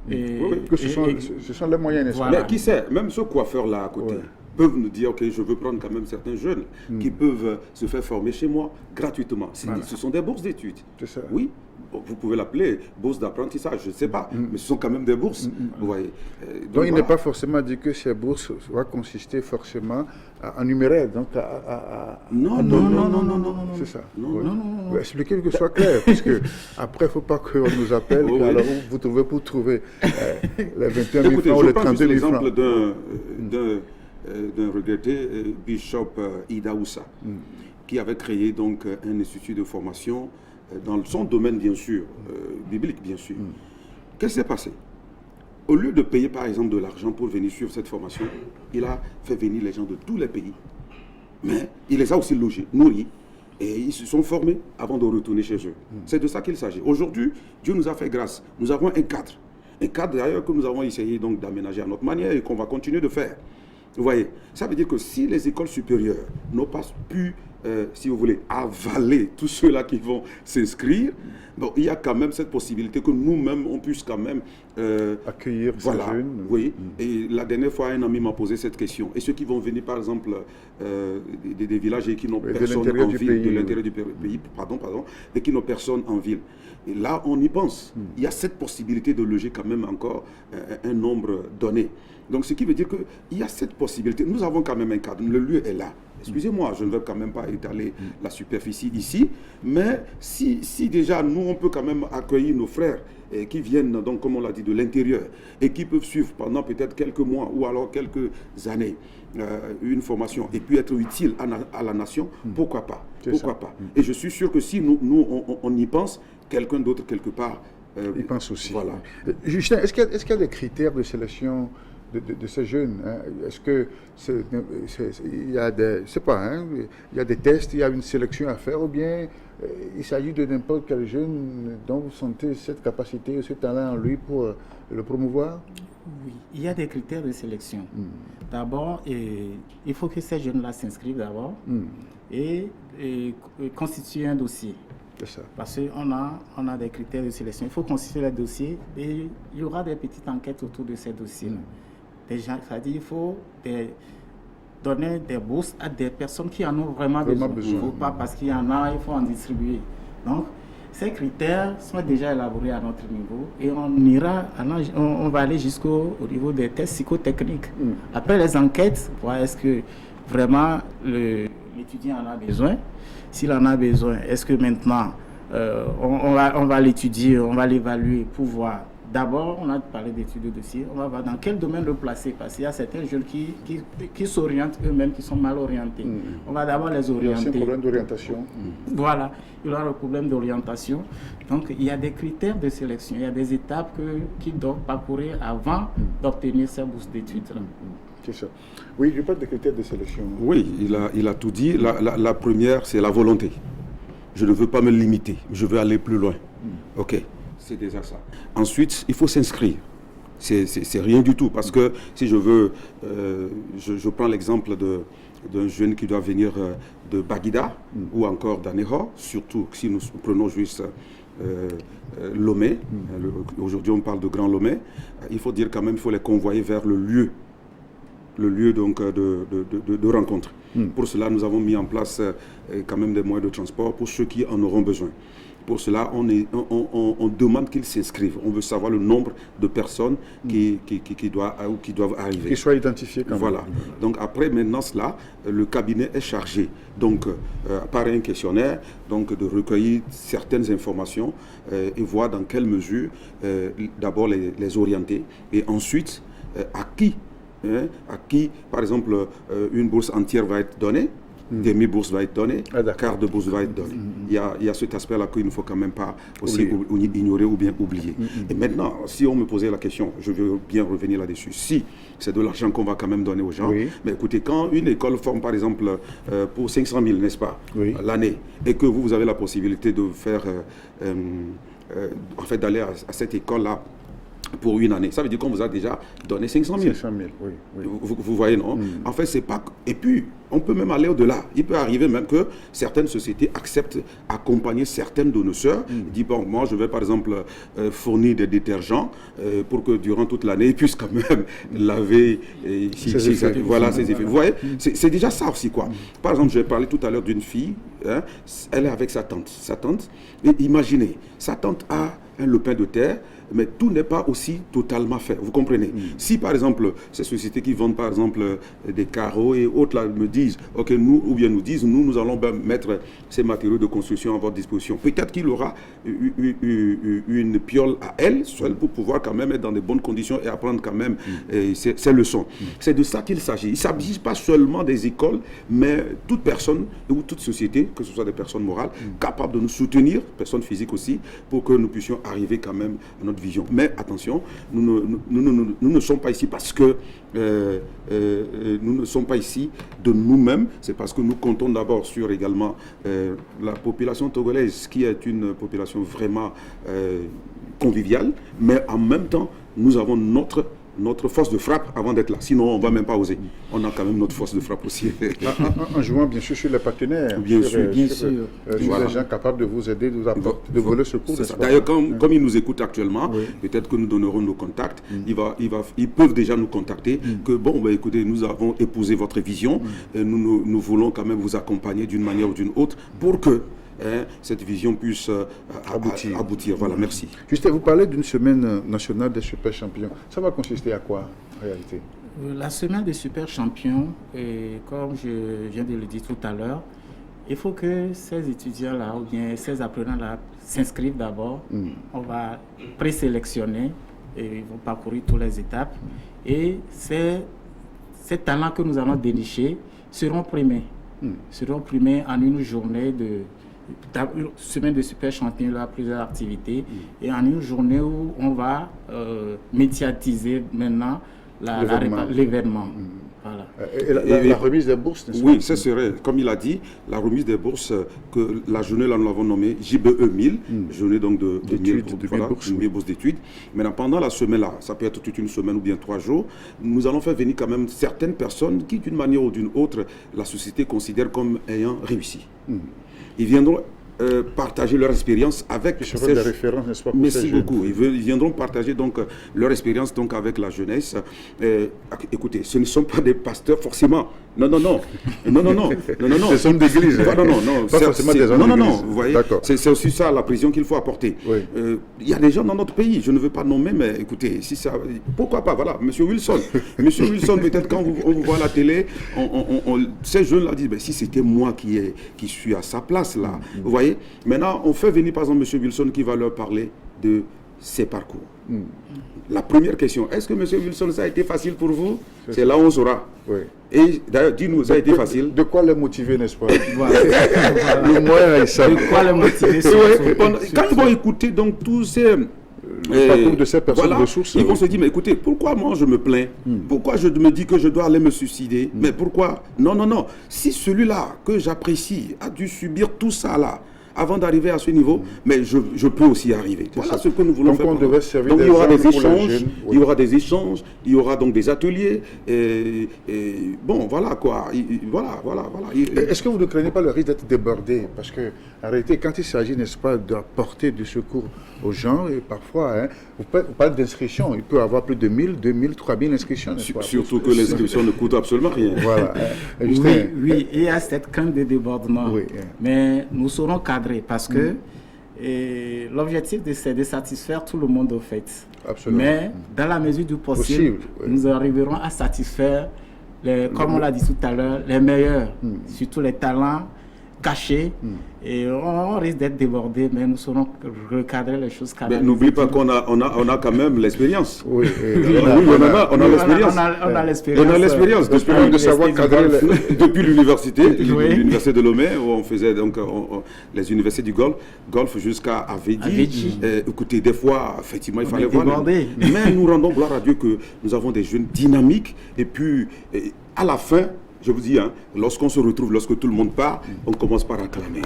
ce sont les moyens, n'est-ce pas? Mais qui sait, même ce coiffeur-là à côté peuvent nous dire, ok, je veux prendre quand même certains jeunes qui peuvent se faire former chez moi gratuitement. Ce sont des bourses d'études. C'est ça. Oui. Vous pouvez l'appeler bourse d'apprentissage, je ne sais pas, mais ce sont quand même des bourses. Vous voyez. Donc il n'est pas forcément dit que ces bourses vont consister forcément en numéraire. Donc non. C'est ça. Non. Expliquez que ce soit clair, parce que après il ne faut pas qu'on nous appelle, alors vous trouvez pour trouver les 21 000 francs ou les 32 000 francs. Je prends l'exemple d'un regretté Bishop Ida Oussa, qui avait créé donc un institut de formation dans son domaine, bien sûr, biblique, bien sûr. Qu'est-ce qui s'est passé? Au lieu de payer, par exemple, de l'argent pour venir suivre cette formation, il a fait venir les gens de tous les pays. Mais il les a aussi logés, nourris, et ils se sont formés avant de retourner chez eux. C'est de ça qu'il s'agit. Aujourd'hui, Dieu nous a fait grâce. Nous avons un cadre d'ailleurs que nous avons essayé donc d'aménager à notre manière et qu'on va continuer de faire. Vous voyez, ça veut dire que si les écoles supérieures n'ont pas pu, si vous voulez, avaler tous ceux-là qui vont s'inscrire, bon, il y a quand même cette possibilité que nous-mêmes, on puisse quand même accueillir ces jeunes. Oui, et la dernière fois, un ami m'a posé cette question. Et ceux qui vont venir, par exemple, des villages et qui n'ont personne en ville, de l'intérieur du pays, et qui n'ont personne en ville. Et là, on y pense. Il y a cette possibilité de loger quand même encore un nombre donné. Donc, ce qui veut dire qu'il y a cette possibilité. Nous avons quand même un cadre. Le lieu est là. Excusez-moi, je ne veux quand même pas étaler la superficie ici. Mais si déjà, nous, on peut quand même accueillir nos frères qui viennent, donc, comme on l'a dit, de l'intérieur et qui peuvent suivre pendant peut-être quelques mois ou alors quelques années une formation et puis être utile à la nation, pourquoi pas? Pourquoi pas? Et je suis sûr que si nous on y pense, quelqu'un d'autre quelque part... il pense aussi. Voilà. Justin, est-ce qu'il y a des critères de sélection de ces jeunes, hein? Est-ce que il y a des, je sais pas, hein, il y a des tests, il y a une sélection à faire, ou bien il s'agit de n'importe quel jeune dont vous sentez cette capacité, ce talent en lui pour le promouvoir? Oui, il y a des critères de sélection. D'abord, il faut que ces jeunes-là s'inscrivent d'abord et constituer un dossier. C'est ça. Parce qu'on a des critères de sélection. Il faut constituer le dossier et il y aura des petites enquêtes autour de ces dossiers-là. C'est-à-dire qu'il faut donner des bourses à des personnes qui en ont vraiment besoin. Il ne faut pas parce qu'il y en a, il faut en distribuer. Donc, ces critères sont déjà élaborés à notre niveau et on va aller jusqu'au niveau des tests psychotechniques. Après les enquêtes, voir est-ce que vraiment l'étudiant en a besoin. S'il en a besoin, est-ce que maintenant on va l'étudier, on va l'évaluer pour voir. D'abord, on a parlé d'études de dossier, on va voir dans quel domaine le placer parce qu'il y a certains jeunes qui s'orientent eux-mêmes, qui sont mal orientés. On va d'abord les orienter. Il y a aussi un problème d'orientation. Voilà, il y aura le problème d'orientation. Donc, il y a des critères de sélection, il y a des étapes qu'ils doivent parcourir avant d'obtenir ces bourses d'études. C'est ça. Oui, je parle des critères de sélection. Oui, il a tout dit. La première, c'est la volonté. Je ne veux pas me limiter, je veux aller plus loin. Ok, c'est déjà ça. Ensuite, il faut s'inscrire. C'est rien du tout, parce que si je veux, je prends l'exemple d'un jeune qui doit venir de Baguida ou encore d'Aného, surtout si nous prenons juste Lomé. Aujourd'hui, on parle de Grand Lomé. Il faut dire quand même, il faut les convoyer vers le lieu donc de rencontre. Pour cela, nous avons mis en place quand même des moyens de transport pour ceux qui en auront besoin. Pour cela, on demande qu'ils s'inscrivent. On veut savoir le nombre de personnes qui doivent arriver. Qu'ils soient identifiés quand même. Voilà. Donc après, maintenant cela, le cabinet est chargé, donc par un questionnaire, donc de recueillir certaines informations et voir dans quelle mesure, d'abord les orienter et ensuite à qui, par exemple, une bourse entière va être donnée, demi-bourse va être donnée, quart de bourse va être donnée. Il y a cet aspect-là qu'il ne faut quand même pas aussi ignorer ou bien oublier. Et maintenant, si on me posait la question, je veux bien revenir là-dessus, si c'est de l'argent qu'on va quand même donner aux gens, mais écoutez, quand une école forme par exemple pour 500 000, n'est-ce pas, l'année, et que vous avez la possibilité de faire, en fait d'aller à cette école-là, pour une année. Ça veut dire qu'on vous a déjà donné 500 000. 500 000, oui. Vous voyez, non? En fait, c'est pas... Et puis, on peut même aller au-delà. Il peut arriver même que certaines sociétés acceptent accompagner certaines de nos sœurs. Ils disent, bon, moi, je vais par exemple fournir des détergents pour que durant toute l'année, ils puissent quand même laver voilà, ses effets. Vous voyez? C'est déjà ça aussi, quoi. Par exemple, j'ai parlé tout à l'heure d'une fille, hein, elle est avec sa tante. Sa tante, et imaginez, sa tante a un lopin de terre, mais tout n'est pas aussi totalement fait. Vous comprenez? Si par exemple, ces sociétés qui vendent par exemple des carreaux et autres là me disent, ok, nous allons mettre ces matériaux de construction à votre disposition. Peut-être qu'il aura une piole à elle, seule, pour pouvoir quand même être dans de bonnes conditions et apprendre quand même ces leçons. C'est de ça qu'il s'agit. Il ne s'agit pas seulement des écoles, mais toute personne ou toute société, que ce soit des personnes morales, capables de nous soutenir, personnes physiques aussi, pour que nous puissions arriver quand même à notre vision. Mais attention, nous ne sommes pas ici parce que nous ne sommes pas ici de nous-mêmes, c'est parce que nous comptons d'abord sur également la population togolaise, qui est une population vraiment conviviale, mais en même temps, nous avons notre force de frappe avant d'être là. Sinon, on ne va même pas oser. On a quand même notre force de frappe aussi. En jouant bien sûr sur les partenaires. Bien sûr. Voilà. Les gens capables de vous aider, de vous le secours. D'ailleurs, comme ils nous écoutent actuellement, peut-être que nous donnerons nos contacts. Ils peuvent déjà nous contacter. Que bon, bah, écoutez, nous avons épousé votre vision. Et nous voulons quand même vous accompagner d'une manière ou d'une autre pour que cette vision puisse aboutir. Voilà, merci. Justin, vous parlez d'une semaine nationale des super champions. Ça va consister à quoi, en réalité? La semaine des super champions, comme je viens de le dire tout à l'heure, il faut que ces étudiants-là, ou bien ces apprenants-là, s'inscrivent d'abord. On va présélectionner et ils vont parcourir toutes les étapes. Et ces talents que nous allons dénicher seront primés. Seront primés en une journée une semaine de super champion, il y a plusieurs activités, et en une journée où on va médiatiser maintenant l'événement. Voilà. Et la remise des bourses, n'est-ce pas? Oui, ce serait, comme il a dit, la remise des bourses, que la journée, là, nous l'avons nommée JBE 1000, journée donc de 1000 bourses d'études. Maintenant, pendant la semaine, là, ça peut être toute une semaine ou bien 3 jours, nous allons faire venir quand même certaines personnes qui, d'une manière ou d'une autre, la société considère comme ayant réussi. Ils viendront partager leur expérience avec ces références, n'est-ce pas? Merci beaucoup. Ils viendront partager donc leur expérience donc avec la jeunesse. Écoutez, ce ne sont pas des pasteurs forcément. Non. Ce sont des églises. Non. Pas forcément des hommes d'église. Vous voyez, c'est aussi ça la précision qu'il faut apporter. Il y a des gens dans notre pays, je ne veux pas nommer, mais écoutez, si ça, pourquoi pas, voilà, Monsieur Wilson. Monsieur Wilson, peut-être quand on vous voit à la télé, ces jeunes-là disent, ben, si c'était moi qui suis à sa place là, vous voyez. Maintenant, on fait venir par exemple M. Wilson qui va leur parler de ses parcours. La première question, est-ce que M. Wilson, ça a été facile pour vous? C'est là où on saura. Et d'ailleurs, dis-nous, ça a été facile. De quoi les motiver, n'est-ce pas? De quoi les motiver? Quand ils vont écouter donc tous ces... le parcours de ces personnes ressources. Ils vont se dire, mais écoutez, pourquoi moi je me plains? Pourquoi je me dis que je dois aller me suicider? Mais pourquoi? Non. Si celui-là que j'apprécie a dû subir tout ça là, avant d'arriver à ce niveau, mais je peux aussi arriver. Voilà ce que nous voulons faire. Donc il y aura des échanges, il y aura donc des ateliers, bon, voilà quoi. Voilà. Est-ce que vous ne craignez pas le risque d'être débordé? Parce que, en réalité, quand il s'agit, n'est-ce pas, d'apporter du secours aux gens, et parfois, vous parlez d'inscriptions, il peut y avoir plus de 1000, 2000, 3000 inscriptions. Surtout que l'inscription ne coûte absolument rien. Voilà. Oui, il y a cette crainte de débordement. Mais nous serons cadrés parce que l'objectif, c'est de satisfaire tout le monde au fait. Absolument. Mais dans la mesure du possible, nous arriverons à satisfaire, comme on l'a dit tout à l'heure, les meilleurs, surtout les talents cachés. Et on risque d'être débordé, mais nous saurons recadrer les choses. N'oublie pas qu'on a quand même l'expérience. On a l'expérience. De savoir cadrer depuis l'université de Lomé, où on faisait donc les universités du Golfe jusqu'à Avedi. Écoutez, des fois, effectivement, il fallait voir. Mais nous rendons gloire à Dieu que nous avons des jeunes dynamiques. Et puis, à la fin, je vous dis, lorsqu'on se retrouve, lorsque tout le monde part, on commence par acclamer.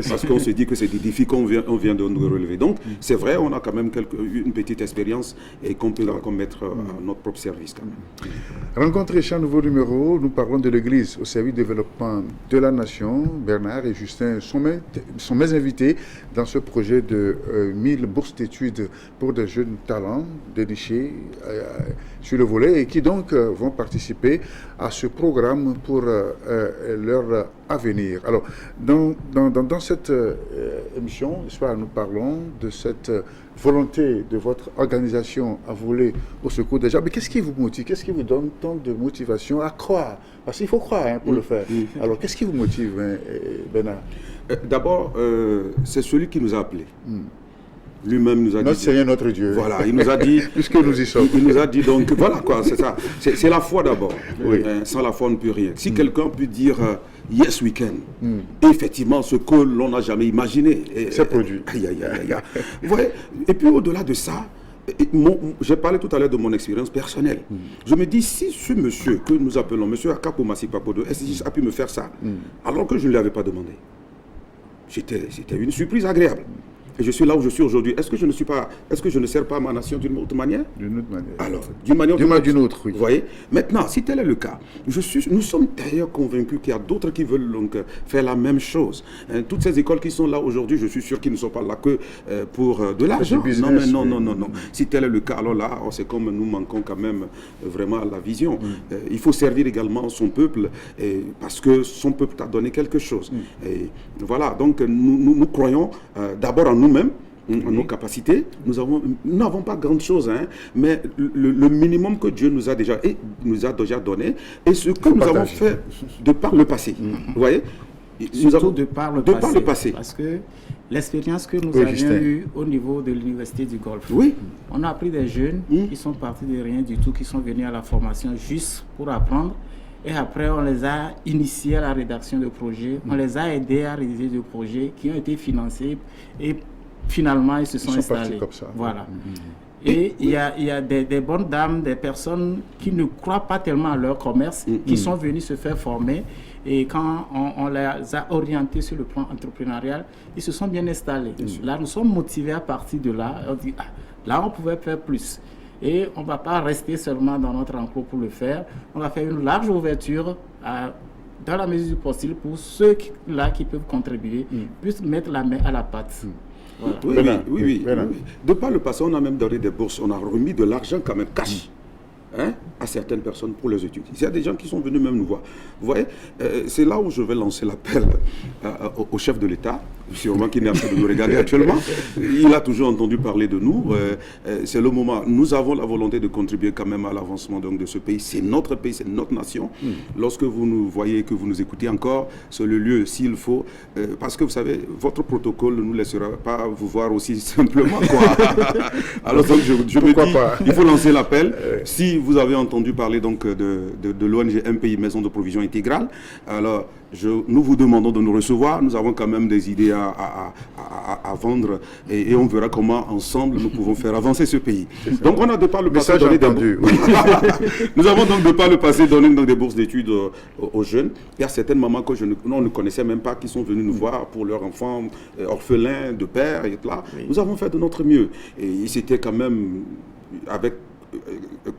Parce qu'on se dit que c'est des défis qu'on vient de nous relever. Donc, c'est vrai, on a quand même une petite expérience et qu'on peut mettre à notre propre service. Quand même. Rencontre échange, nouveau numéro. Nous parlons de l'Église au service du développement de la nation. Bernard et Justin sont mes invités dans ce projet de 1000 bourses d'études pour des jeunes talents dénichés sur le volet et qui donc vont participer à ce programme pour leur avenir. Alors, dans cette émission, nous parlons de cette volonté de votre organisation à voler au secours des gens. Mais qu'est-ce qui vous motive? Qu'est-ce qui vous donne tant de motivation à croire? Parce qu'il faut croire pour le faire. Alors, qu'est-ce qui vous motive, Bernard? D'abord, c'est celui qui nous a appelés. Lui-même nous a dit... Notre Seigneur, notre Dieu. Voilà, il nous a dit... Puisque nous y sommes. Il nous a dit donc, voilà quoi, c'est ça. C'est la foi d'abord. Sans la foi, on ne peut rien. Si quelqu'un peut dire yes, we can, effectivement, ce que l'on n'a jamais imaginé... C'est produit. Vous voyez. Et puis au-delà de ça, j'ai parlé tout à l'heure de mon expérience personnelle. Je me dis, si ce monsieur que nous appelons monsieur Akapo Masik-Papodo, SDJ a pu me faire ça, alors que je ne lui avais pas demandé, c'était une surprise agréable. Et je suis là où je suis aujourd'hui. Est-ce que je ne sers pas ma nation d'une autre manière? D'une autre manière. Alors, d'une manière d'une autre, oui. Vous voyez? Maintenant, si tel est le cas, nous sommes d'ailleurs convaincus qu'il y a d'autres qui veulent donc faire la même chose. Toutes ces écoles qui sont là aujourd'hui, je suis sûr qu'ils ne sont pas là que pour de l'argent. Non. Si tel est le cas, alors là, c'est comme nous manquons quand même vraiment à la vision. Il faut servir également son peuple parce que son peuple t'a donné quelque chose. Et voilà, donc nous croyons d'abord en nous-mêmes, en nos capacités. Nous n'avons pas grand-chose, mais le minimum que Dieu nous a déjà donné et ce que nous avons fait de par le passé. Vous voyez? Surtout de par le passé. Parce que l'expérience que nous avions eue au niveau de l'Université du Golfe, on a appris des jeunes qui sont partis de rien du tout, qui sont venus à la formation juste pour apprendre. Et après, on les a initiés à la rédaction de projets, on les a aidés à réaliser des projets qui ont été financés et finalement, ils se sont installés. Comme ça. Voilà. Et il y a des bonnes dames, des personnes qui ne croient pas tellement à leur commerce, qui sont venues se faire former. Et quand on les a orientés sur le plan entrepreneurial, ils se sont bien installés. Là, nous sommes motivés à partir de là. On dit, là, on pouvait faire plus. Et on ne va pas rester seulement dans notre enclos pour le faire. On va faire une large ouverture dans la mesure du possible pour ceux-là qui peuvent contribuer, puissent mettre la main à la pâte. Voilà. Oui. De par le passé, on a même donné des bourses. On a remis de l'argent quand même, cash. À certaines personnes pour les études. Il y a des gens qui sont venus même nous voir. Vous voyez, c'est là où je vais lancer l'appel au chef de l'État, sûrement qui n'est pas de nous regarder actuellement. Il a toujours entendu parler de nous. C'est le moment. Nous avons la volonté de contribuer quand même à l'avancement de ce pays. C'est notre pays, c'est notre nation. Lorsque vous nous voyez, que vous nous écoutez encore, c'est le lieu s'il faut. Parce que vous savez, votre protocole ne nous laissera pas vous voir aussi simplement. Alors donc, je me dis, il faut lancer l'appel. Si vous avez entendu parler donc de l'ONG MPI, Maison de Provision Intégrale, alors nous vous demandons de nous recevoir. Nous avons quand même des idées à vendre et on verra comment ensemble nous pouvons faire avancer ce pays. Donc on a de par le passé donné nous avons donc de par le passé donné des bourses d'études aux jeunes. Il y a certaines mamans que on ne connaissait même pas qui sont venues nous voir pour leurs enfants orphelins de père et là. Nous avons fait de notre mieux et c'était quand même avec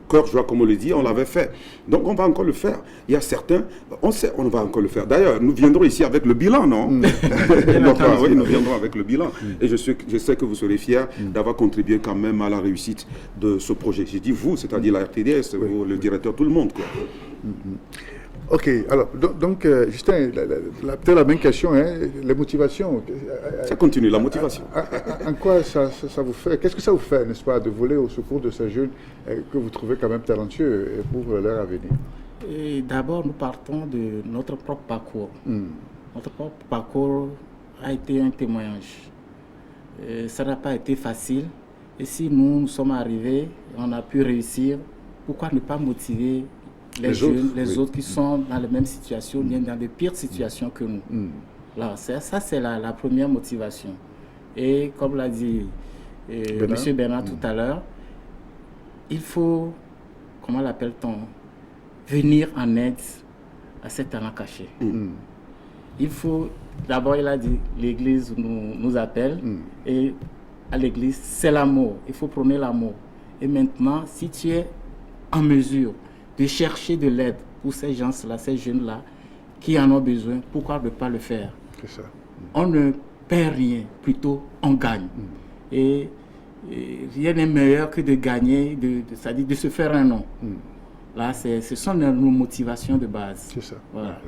cœur joie, comme on le dit, on l'avait fait. Donc on va encore le faire. Il y a certains, on sait, on va encore le faire. D'ailleurs, nous viendrons ici avec le bilan, non? Oui, nous viendrons avec le bilan. Et je sais que vous serez fiers d'avoir contribué quand même à la réussite de ce projet. J'ai dit vous, c'est-à-dire la RTDS, le directeur, tout le monde, quoi. Ok, alors, donc Justin, peut-être la même question, les motivations. Ça continue, la motivation. En quoi ça vous fait, qu'est-ce que ça vous fait, n'est-ce pas, de voler au secours de ces jeunes que vous trouvez quand même talentueux et pour leur avenir? D'abord, nous partons de notre propre parcours. Notre propre parcours a été un témoignage. Ça n'a pas été facile. Et si nous sommes arrivés, on a pu réussir, pourquoi ne pas motiver les autres qui sont dans les mêmes situations, bien dans de pires situations que nous. Là, ça, c'est la première motivation. Et comme l'a dit M. Bernard tout à l'heure, il faut, comment l'appelle-t-on, venir en aide à ces talents cachés. Il faut, d'abord il a dit, l'Église nous appelle, et à l'Église, c'est l'amour. Il faut prôner l'amour. Et maintenant, si tu es en mesure de chercher de l'aide pour ces gens-là, ces jeunes-là, qui en ont besoin, pourquoi ne pas le faire? C'est ça. On ne perd rien, plutôt on gagne. Et rien n'est meilleur que de gagner, c'est-à-dire de se faire un nom. Là, ce sont nos motivations de base. C'est ça. Voilà.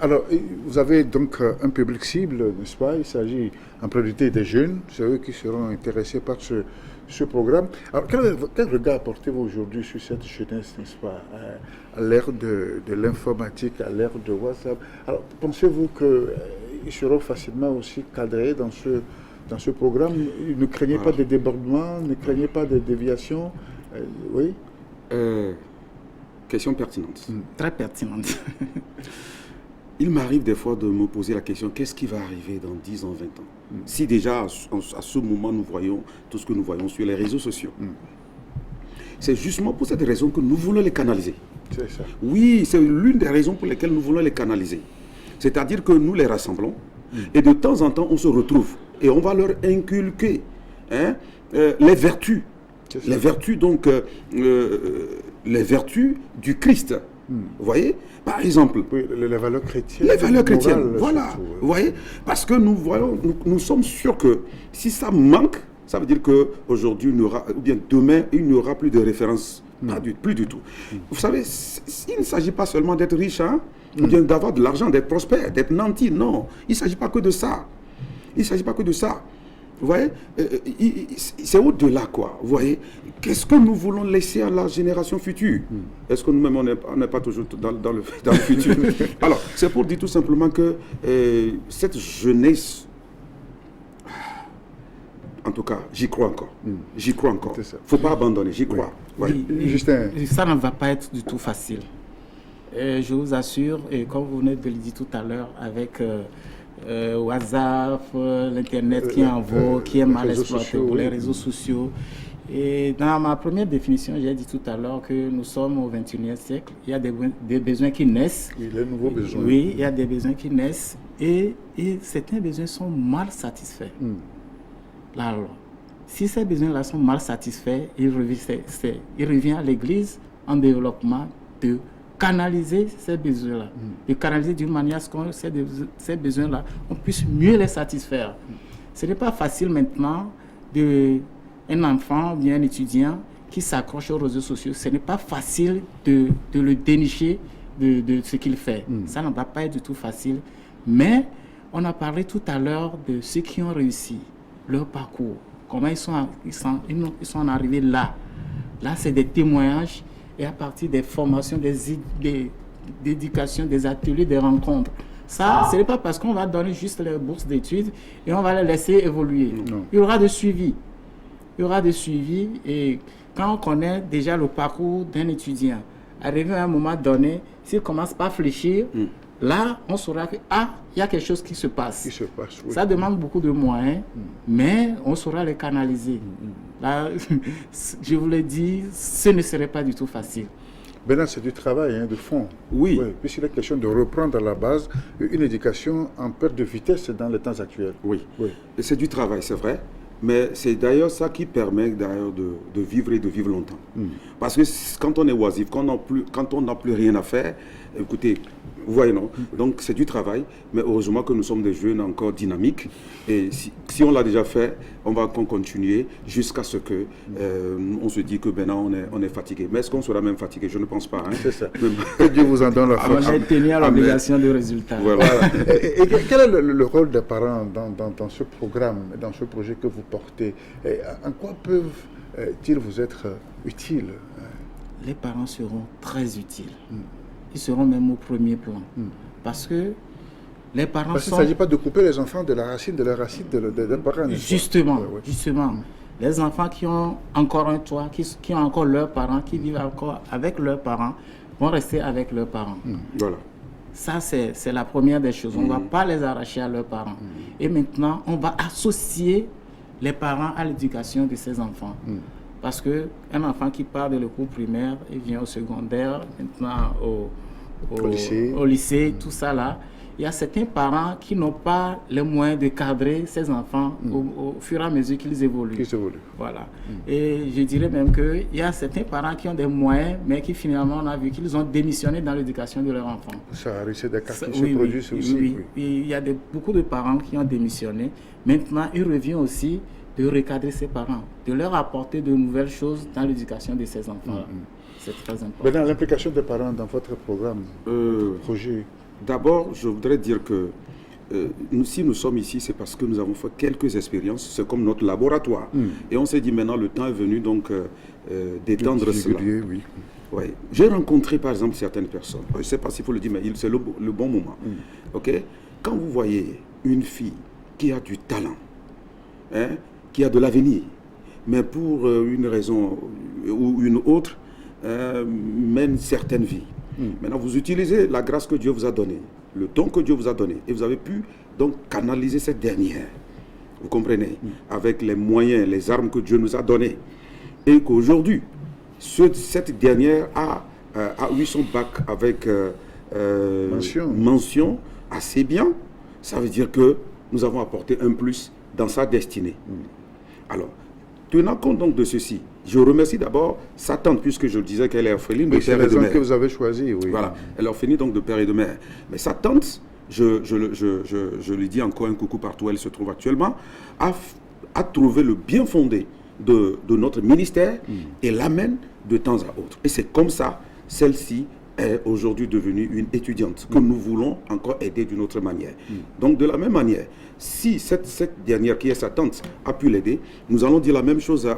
Alors, vous avez donc un public cible, n'est-ce pas? Il s'agit en priorité des jeunes, c'est eux qui seront intéressés par ce programme. Alors, quel regard portez-vous aujourd'hui sur cette jeunesse, n'est-ce pas, à l'ère de l'informatique, à l'ère de WhatsApp? Alors, pensez-vous qu'ils seront facilement aussi cadrés dans ce programme? Ne craignez pas des débordements, ne craignez pas des déviations? Oui. Question pertinente. Très pertinente. Il m'arrive des fois de me poser la question, qu'est-ce qui va arriver dans 10 ans, 20 ans? Si déjà, à ce moment, nous voyons tout ce que nous voyons sur les réseaux sociaux. C'est justement pour cette raison que nous voulons les canaliser. C'est ça. Oui, c'est l'une des raisons pour lesquelles nous voulons les canaliser. C'est-à-dire que nous les rassemblons et de temps en temps, on se retrouve et on va leur inculquer les vertus. Les vertus, donc, les vertus du Christ. Vous voyez? Par exemple. Oui, les valeurs chrétiennes. Les valeurs chrétiennes, morales, voilà. Surtout, vous voyez? Parce que nous sommes sûrs que si ça manque, ça veut dire qu'aujourd'hui, ou bien demain, il n'y aura plus de référence. Plus du tout. Vous savez, il ne s'agit pas seulement d'être riche, ou bien d'avoir de l'argent, d'être prospère, d'être nanti. Non, il ne s'agit pas que de ça. Il ne s'agit pas que de ça. Vous voyez, c'est au-delà, quoi. Vous voyez, qu'est-ce que nous voulons laisser à la génération future? Est-ce que nous-mêmes, on n'est pas toujours dans le futur? Alors, c'est pour dire tout simplement que cette jeunesse, en tout cas, j'y crois encore. J'y crois encore. Il ne faut pas abandonner, j'y crois. Oui. Justin. Ça ne va pas être du tout facile. Je vous assure, et comme vous venez de le dire tout à l'heure, avec WhatsApp, l'Internet qui est en vogue, qui est mal exploité pour les réseaux sociaux. Et dans ma première définition, j'ai dit tout à l'heure que nous sommes au XXIe siècle. Il y a des besoins qui naissent. Oui, les nouveaux besoins. Oui, il y a des besoins qui naissent et certains besoins sont mal satisfaits. Là, alors, si ces besoins-là sont mal satisfaits, il revient à l'Église en développement de canaliser ces besoins-là, de canaliser d'une manière à ce que ces besoins-là, on puisse mieux les satisfaire. Ce n'est pas facile maintenant un enfant ou bien un étudiant qui s'accroche aux réseaux sociaux, ce n'est pas facile de le dénicher de ce qu'il fait. Ça ne va pas être du tout facile. Mais on a parlé tout à l'heure de ceux qui ont réussi, leur parcours, comment ils sont arrivés là. Là, c'est des témoignages et à partir des formations, des éducations, des ateliers, des rencontres. Ça, ce n'est pas parce qu'on va donner juste les bourses d'études et on va les laisser évoluer. Non. Il y aura de suivi. Il y aura des suivis et quand on connaît déjà le parcours d'un étudiant, arrivé à un moment donné, s'il commence pas à fléchir, là, on saura que il y a quelque chose qui se passe. Oui. Ça demande beaucoup de moyens, mais on saura les canaliser. Là, je vous l'ai dit, ce ne serait pas du tout facile. Maintenant, c'est du travail de fond. Oui. Puisqu'il est question de reprendre à la base une éducation en perte de vitesse dans les temps actuels. Oui. Et c'est du travail, c'est vrai. Mais c'est d'ailleurs ça qui permet d'ailleurs de vivre et de vivre longtemps. Parce que quand on est oisif, quand on n'a plus rien à faire, écoutez, vous voyez, non? Donc c'est du travail, mais heureusement que nous sommes des jeunes encore dynamiques. Et si on l'a déjà fait, on va continuer jusqu'à ce que on se dit que maintenant on est fatigué. Mais est-ce qu'on sera même fatigué? Je ne pense pas. C'est ça. Que Dieu vous en donne la force. On est tenu à l'obligation de résultat. Voilà. Et quel est le rôle des parents dans ce programme, dans ce projet que vous portez? Et en quoi peuvent-ils vous être utiles? Les parents seront très utiles. Ils seront même au premier plan. Parce que les parents Parce qu'il ne s'agit pas de couper les enfants de la racine des parents. Justement. Les enfants qui ont encore un toit, qui ont encore leurs parents, qui vivent encore avec leurs parents, vont rester avec leurs parents. Voilà. Ça, c'est la première des choses. On ne va pas les arracher à leurs parents. Et maintenant, on va associer les parents à l'éducation de ces enfants. Parce qu'un enfant qui part de l'école primaire, il vient au secondaire, maintenant au lycée, tout ça là. Il y a certains parents qui n'ont pas les moyens de cadrer ces enfants au fur et à mesure qu'ils évoluent. Voilà. Et je dirais même qu'il y a certains parents qui ont des moyens, mais qui finalement, on a vu qu'ils ont démissionné dans l'éducation de leurs enfants. Ça arrive, c'est des cas qui se produisent aussi. Oui. Il y a beaucoup de parents qui ont démissionné. Maintenant, il revient aussi de recadrer ses parents, de leur apporter de nouvelles choses dans l'éducation de ces enfants. C'est très important. Maintenant, l'implication des parents dans votre programme, projet. D'abord, je voudrais dire que si nous sommes ici, c'est parce que nous avons fait quelques expériences. C'est comme notre laboratoire. Et on s'est dit maintenant, le temps est venu donc d'étendre cela. Oui. J'ai rencontré par exemple certaines personnes. Je ne sais pas s'il faut le dire, mais c'est le bon moment. Okay? Quand vous voyez une fille qui a du talent, qui a de l'avenir, mais pour une raison ou une autre, mène certaines vies. Maintenant, vous utilisez la grâce que Dieu vous a donnée, le don que Dieu vous a donné, et vous avez pu donc canaliser cette dernière. Vous comprenez? Avec les moyens, les armes que Dieu nous a données. Et qu'aujourd'hui, cette dernière a eu son bac avec mention assez bien. Ça veut dire que nous avons apporté un plus dans sa destinée. Alors, tenant compte donc de ceci, je remercie d'abord sa tante, puisque je disais qu'elle est orpheline de père et de mère. Que vous avez choisi, oui. Voilà, elle est orpheline donc de père et de mère. Mais sa tante, je lui dis encore un coucou partout où elle se trouve actuellement, a trouvé le bien fondé de notre ministère et l'amène de temps à autre. Et c'est comme ça, celle-ci est aujourd'hui devenue une étudiante que nous voulons encore aider d'une autre manière. Donc de la même manière, si cette dernière, qui est sa tante, a pu l'aider, nous allons dire la même chose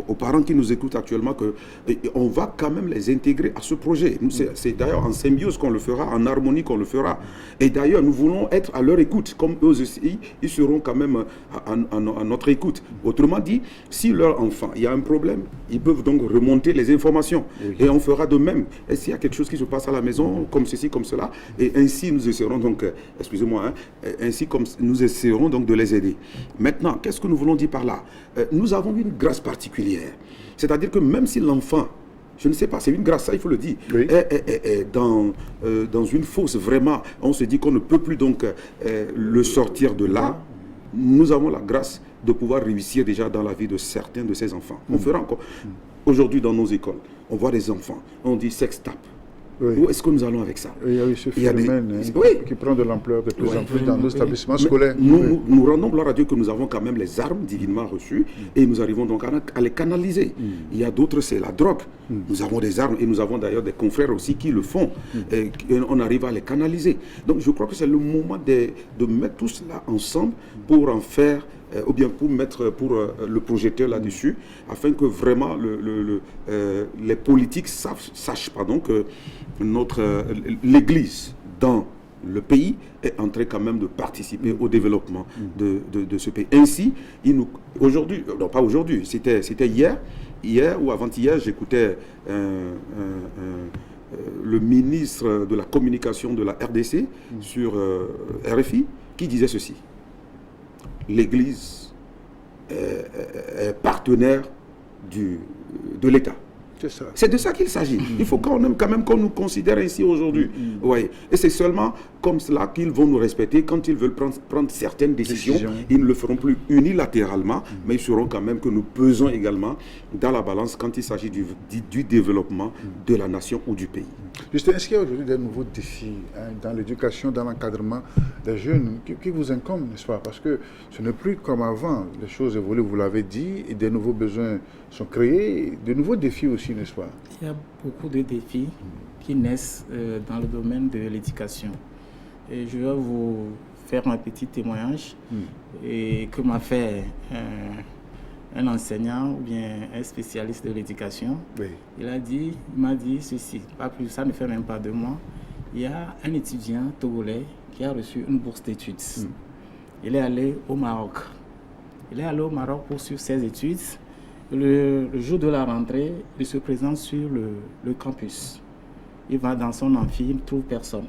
aux parents qui nous écoutent actuellement, qu'on va quand même les intégrer à ce projet. C'est d'ailleurs en symbiose qu'on le fera, en harmonie qu'on le fera. Et d'ailleurs, nous voulons être à leur écoute, comme eux aussi, ils seront quand même à notre écoute. Autrement dit, si leur enfant, il y a un problème, ils peuvent donc remonter les informations. Oui. Et on fera de même. Et s'il y a quelque chose qui se passe à la maison, comme ceci, comme cela, et ainsi nous essaierons donc, excusez-moi, ainsi comme nous essaierons donc de les aider. Maintenant, qu'est-ce que nous voulons dire par là? Nous avons une grâce particulière. C'est-à-dire que même si l'enfant, je ne sais pas, c'est une grâce, ça il faut le dire, oui. est dans une fosse, vraiment, on se dit qu'on ne peut plus donc le sortir de là, nous avons la grâce de pouvoir réussir déjà dans la vie de certains de ces enfants. On fera encore. Aujourd'hui dans nos écoles, on voit des enfants, on dit sextape. Oui. Où est-ce que nous allons avec ça? Il y a eu ce phénomène qui prend de l'ampleur de plus en plus dans nos établissements scolaires. Nous rendons gloire à Dieu que nous avons quand même les armes divinement reçues et nous arrivons donc à les canaliser. Il y a d'autres, c'est la drogue. Nous avons des armes et nous avons d'ailleurs des confrères aussi qui le font. Et on arrive à les canaliser. Donc je crois que c'est le moment de mettre tout cela ensemble pour en faire ou bien pour le projecteur là-dessus, afin que vraiment les politiques sachent que l'Église dans le pays est en train quand même de participer au développement de ce pays. Ainsi, aujourd'hui, non pas aujourd'hui, c'était hier ou avant-hier, j'écoutais le ministre de la communication de la RDC sur RFI qui disait ceci. L'Église est partenaire de l'État. C'est de ça qu'il s'agit. Il faut quand même qu'on nous considère ainsi aujourd'hui. Ouais. Et c'est seulement comme cela qu'ils vont nous respecter quand ils veulent prendre certaines décisions. Ils ne le feront plus unilatéralement, mais ils sauront quand même que nous pesons également dans la balance quand il s'agit du développement de la nation ou du pays. Justin, est-ce qu'il y a aujourd'hui des nouveaux défis dans l'éducation, dans l'encadrement des jeunes qui vous incombent, n'est-ce pas? Parce que ce n'est plus comme avant. Les choses évoluent, vous l'avez dit, et des nouveaux besoins sont créés, de nouveaux défis aussi, n'est-ce pas? Il y a beaucoup de défis qui naissent dans le domaine de l'éducation. Et je vais vous faire un petit témoignage que m'a fait un enseignant ou bien un spécialiste de l'éducation. Oui. Il m'a dit ceci, pas plus, ça ne fait même pas 2 mois. Il y a un étudiant togolais qui a reçu une bourse d'études. Il est allé au Maroc. Il est allé au Maroc pour suivre ses études. Le jour de la rentrée, il se présente sur le campus. Il va dans son amphi, il ne trouve personne.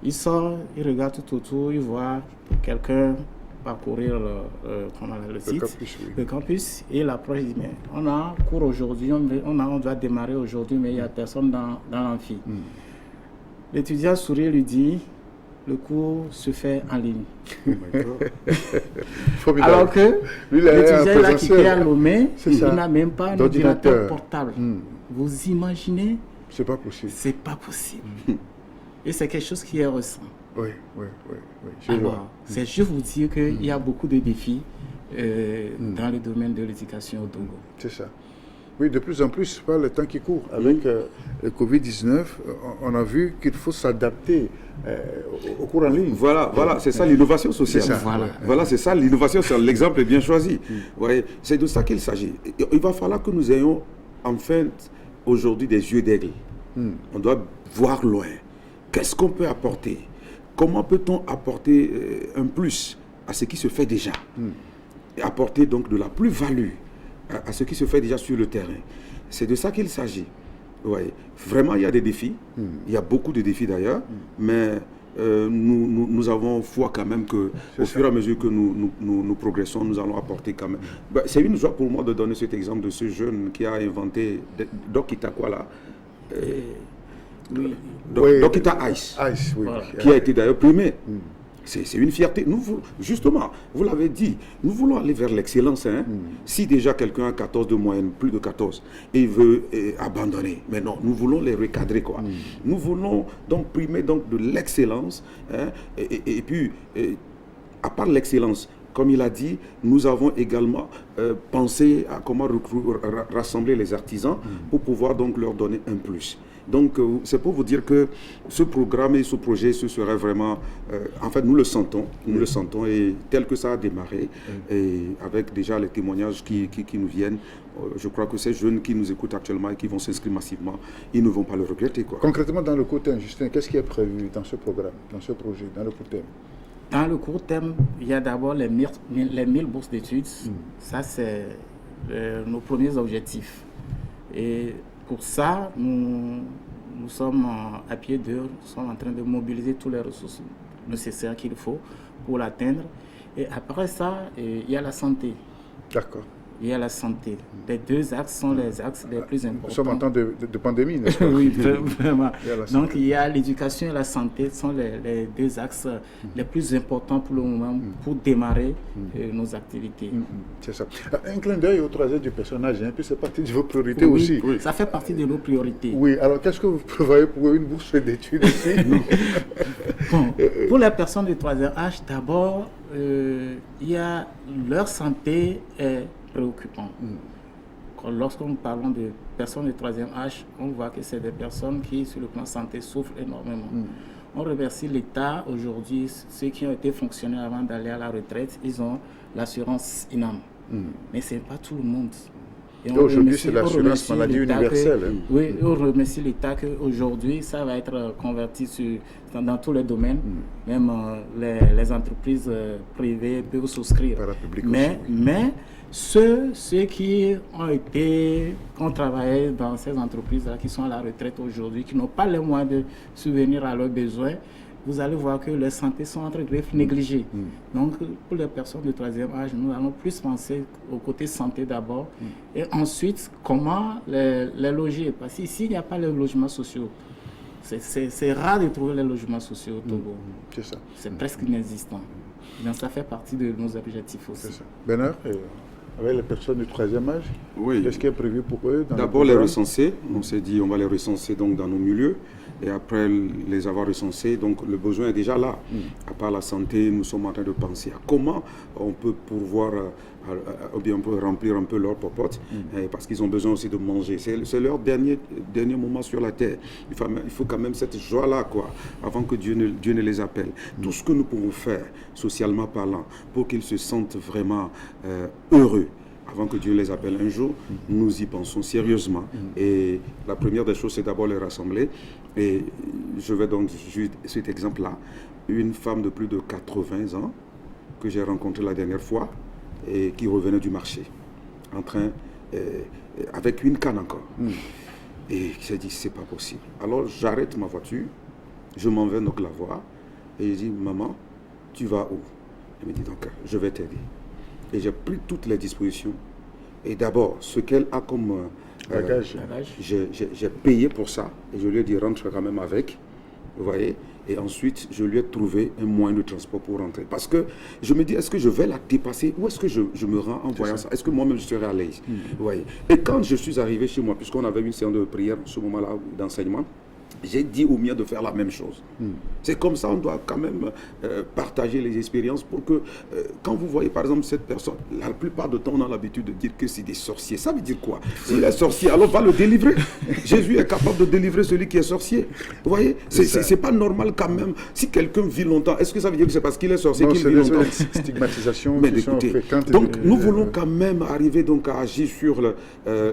Il sort, il regarde tout autour, il voit quelqu'un parcourir le site, le campus, et il approche, il dit, mais on a cours aujourd'hui, on doit démarrer aujourd'hui, mais il n'y a personne dans l'amphi. L'étudiant sourit et lui dit, le cours se fait en ligne. Alors que l'étudiant là qui est à Lomé, il n'a même pas un ordinateur portable. Vous imaginez? C'est pas possible. C'est pas possible. Et c'est quelque chose qui est récent. Oui. Alors, c'est juste vous dire qu'il y a beaucoup de défis dans le domaine de l'éducation au Togo. C'est ça. Oui, de plus en plus, par le temps qui court. Avec le Covid-19, on a vu qu'il faut s'adapter au cours en ligne. Voilà, c'est ça l'innovation sociale. C'est ça. Voilà, c'est ça l'innovation sociale. L'exemple est bien choisi. Ouais, c'est de ça qu'il s'agit. Il va falloir que nous ayons, en fait, aujourd'hui des yeux d'aigle. On doit voir loin. Qu'est-ce qu'on peut apporter? Comment peut-on apporter un plus à ce qui se fait déjà? Et apporter donc de la plus-value à ce qui se fait déjà sur le terrain. C'est de ça qu'il s'agit. Ouais. Vraiment, il y a des défis. Il y a beaucoup de défis d'ailleurs. Mais nous avons foi quand même qu'au fur et à mesure que nous progressons, nous allons apporter quand même. C'est une joie pour moi de donner cet exemple de ce jeune qui a inventé Doc Itakwa là. Doc Ita Ice. Voilà. Qui a été d'ailleurs primé. C'est une fierté. Justement, vous l'avez dit, nous voulons aller vers l'excellence. Si déjà quelqu'un a 14 de moyenne, plus de 14, et veut abandonner, mais non, nous voulons les recadrer, quoi. Nous voulons donc primer donc de l'excellence. Et puis, à part l'excellence, comme il a dit, nous avons également pensé à comment rassembler les artisans pour pouvoir donc leur donner un plus. Donc, c'est pour vous dire que ce programme et ce projet, ce serait vraiment... en fait, nous le sentons, et tel que ça a démarré, et avec déjà les témoignages qui nous viennent, je crois que ces jeunes qui nous écoutent actuellement et qui vont s'inscrire massivement, ils ne vont pas le regretter, quoi. Concrètement, dans le court terme, Justin, qu'est-ce qui est prévu dans ce programme, dans ce projet, dans le court terme? Dans le court terme, il y a d'abord les 1000 bourses d'études. Ça, c'est nos premiers objectifs. Et pour ça, nous sommes à pied d'œuvre, nous sommes en train de mobiliser toutes les ressources nécessaires qu'il faut pour l'atteindre. Et après ça, il y a la santé. D'accord. Il y a la santé. Les 2 axes sont les axes les plus importants. Nous sommes en temps de pandémie, n'est-ce pas? Oui, vraiment. Donc, il y a l'éducation et la santé sont les 2 axes les plus importants pour le moment pour démarrer nos activités. C'est ça. Un clin d'œil au troisième du personnage, puis c'est partie de vos priorités aussi. Oui, ça fait partie de nos priorités. Oui, alors qu'est-ce que vous prévoyez pour une bourse d'études ici? Bon, pour les personnes de troisième âge, d'abord, il y a leur santé est préoccupant. Lorsque nous parlons de personnes de troisième âge, on voit que c'est des personnes qui, sur le plan santé, souffrent énormément. On remercie l'État aujourd'hui, ceux qui ont été fonctionnaires avant d'aller à la retraite, ils ont l'assurance INAM. Mais ce n'est pas tout le monde. Et aujourd'hui, c'est l'assurance maladie universelle. Oui, on remercie l'État qu'aujourd'hui, ça va être converti dans tous les domaines. Même les entreprises privées peuvent souscrire. Mais ceux qui ont travaillé dans ces entreprises-là, qui sont à la retraite aujourd'hui, qui n'ont pas les moyens de subvenir à leurs besoins, vous allez voir que les santé sont entre griffes négligées. Donc, pour les personnes de troisième âge, nous allons plus penser au côté santé d'abord. Et ensuite, comment les loger. Parce qu'ici, il n'y a pas les logements sociaux. C'est rare de trouver les logements sociaux au Togo. C'est ça. C'est presque inexistant. Donc, ça fait partie de nos objectifs aussi. C'est ça. Bernard, avec les personnes du troisième âge, qu'est-ce qui est prévu pour eux? D'abord les recenser. On s'est dit on va les recenser donc dans nos milieux. Et après les avoir recensés, donc le besoin est déjà là. À part la santé, nous sommes en train de penser à comment on peut pourvoir, ou bien on peut remplir un peu leur popote, parce qu'ils ont besoin aussi de manger. C'est leur dernier moment sur la terre. Il faut quand même cette joie-là, quoi, avant que Dieu ne les appelle. Tout ce que nous pouvons faire, socialement parlant, pour qu'ils se sentent vraiment heureux, avant que Dieu les appelle un jour, nous y pensons sérieusement. Et la première des choses, c'est d'abord les rassembler. Et je vais donc juste cet exemple-là. Une femme de plus de 80 ans que j'ai rencontrée la dernière fois et qui revenait du marché, en train, avec une canne encore. Et j'ai dit, c'est pas possible. Alors j'arrête ma voiture, je m'en vais donc la voir et je dis, maman, tu vas où? Elle me dit, donc, je vais t'aider. Et j'ai pris toutes les dispositions. Et d'abord, ce qu'elle a comme bagage, j'ai payé pour ça. Et je lui ai dit, rentre quand même avec. Vous voyez? Et ensuite, je lui ai trouvé un moyen de transport pour rentrer. Parce que je me dis, est-ce que je vais la dépasser? Où est-ce que je me rends en voyant ça? Est-ce que moi-même je serai à l'aise? Vous voyez? Et quand je suis arrivé chez moi, puisqu'on avait une séance de prière, ce moment-là d'enseignement, j'ai dit au mien de faire la même chose. C'est comme ça, on doit quand même partager les expériences pour que, quand vous voyez par exemple cette personne, la plupart du temps on a l'habitude de dire que c'est des sorciers. Ça veut dire quoi? S'il est sorcier, alors va le délivrer. Jésus est capable de délivrer celui qui est sorcier. Vous voyez? C'est pas normal quand même. Si quelqu'un vit longtemps, est-ce que ça veut dire que c'est parce qu'il est sorcier qu'il vit longtemps? C'est stigmatisation. Mais écoutez, donc nous voulons quand même arriver donc à agir sur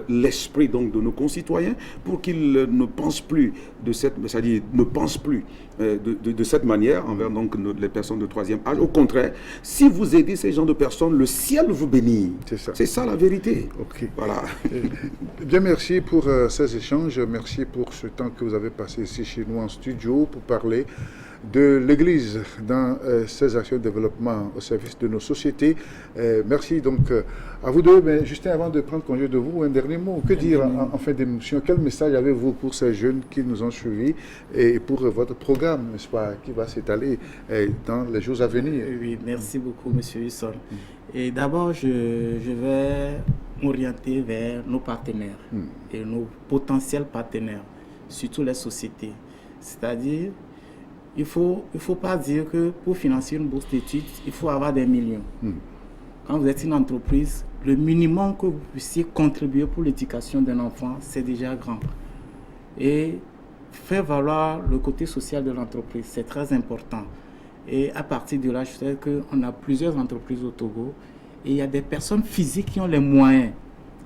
l'esprit donc de nos concitoyens pour qu'ils ne pensent plus c'est-à-dire ne pense plus de cette manière envers donc les personnes de troisième âge. Au contraire, si vous aidez ces gens de personnes, le ciel vous bénit. C'est ça la vérité. Okay. Voilà. Bien, merci pour ces échanges. Merci pour ce temps que vous avez passé ici chez nous en studio pour parler de l'Église dans ses actions de développement au service de nos sociétés. Merci donc à vous deux. Mais Justin, avant de prendre congé de vous, un dernier mot. Que dire en fin d'émission? Quel message avez-vous pour ces jeunes qui nous ont suivis et pour votre programme, n'est-ce pas, qui va s'étaler dans les jours à venir? Oui, merci beaucoup, M. Husson. Et d'abord, je vais m'orienter vers nos partenaires et nos potentiels partenaires, surtout les sociétés. C'est-à-dire, il faut pas dire que pour financer une bourse d'études, il faut avoir des millions. Quand vous êtes une entreprise, le minimum que vous puissiez contribuer pour l'éducation d'un enfant, c'est déjà grand. Et faire valoir le côté social de l'entreprise, c'est très important. Et à partir de là, je sais qu'on a plusieurs entreprises au Togo et il y a des personnes physiques qui ont les moyens,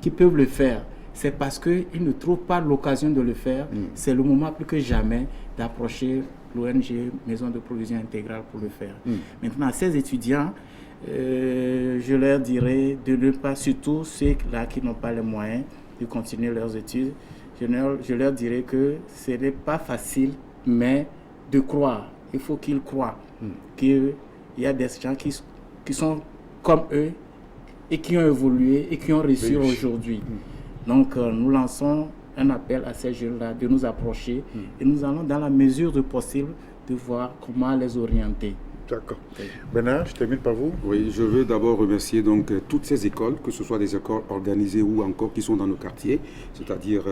qui peuvent le faire. C'est parce qu'ils ne trouvent pas l'occasion de le faire. C'est le moment plus que jamais d'approcher l'ONG Maison de Provision Intégrale pour le faire. Maintenant, à ces étudiants, je leur dirais de ne pas, surtout ceux-là qui n'ont pas les moyens de continuer leurs études, je leur dirais que ce n'est pas facile, mais de croire. Il faut qu'ils croient qu'il y a des gens qui sont comme eux et qui ont évolué et qui ont réussi aujourd'hui. Donc, nous lançons un appel à ces jeunes-là de nous approcher et nous allons, dans la mesure du possible, de voir comment les orienter. D'accord. Bernard, je termine par vous. Oui, je veux d'abord remercier donc toutes ces écoles, que ce soit des écoles organisées ou encore qui sont dans nos quartiers, c'est-à-dire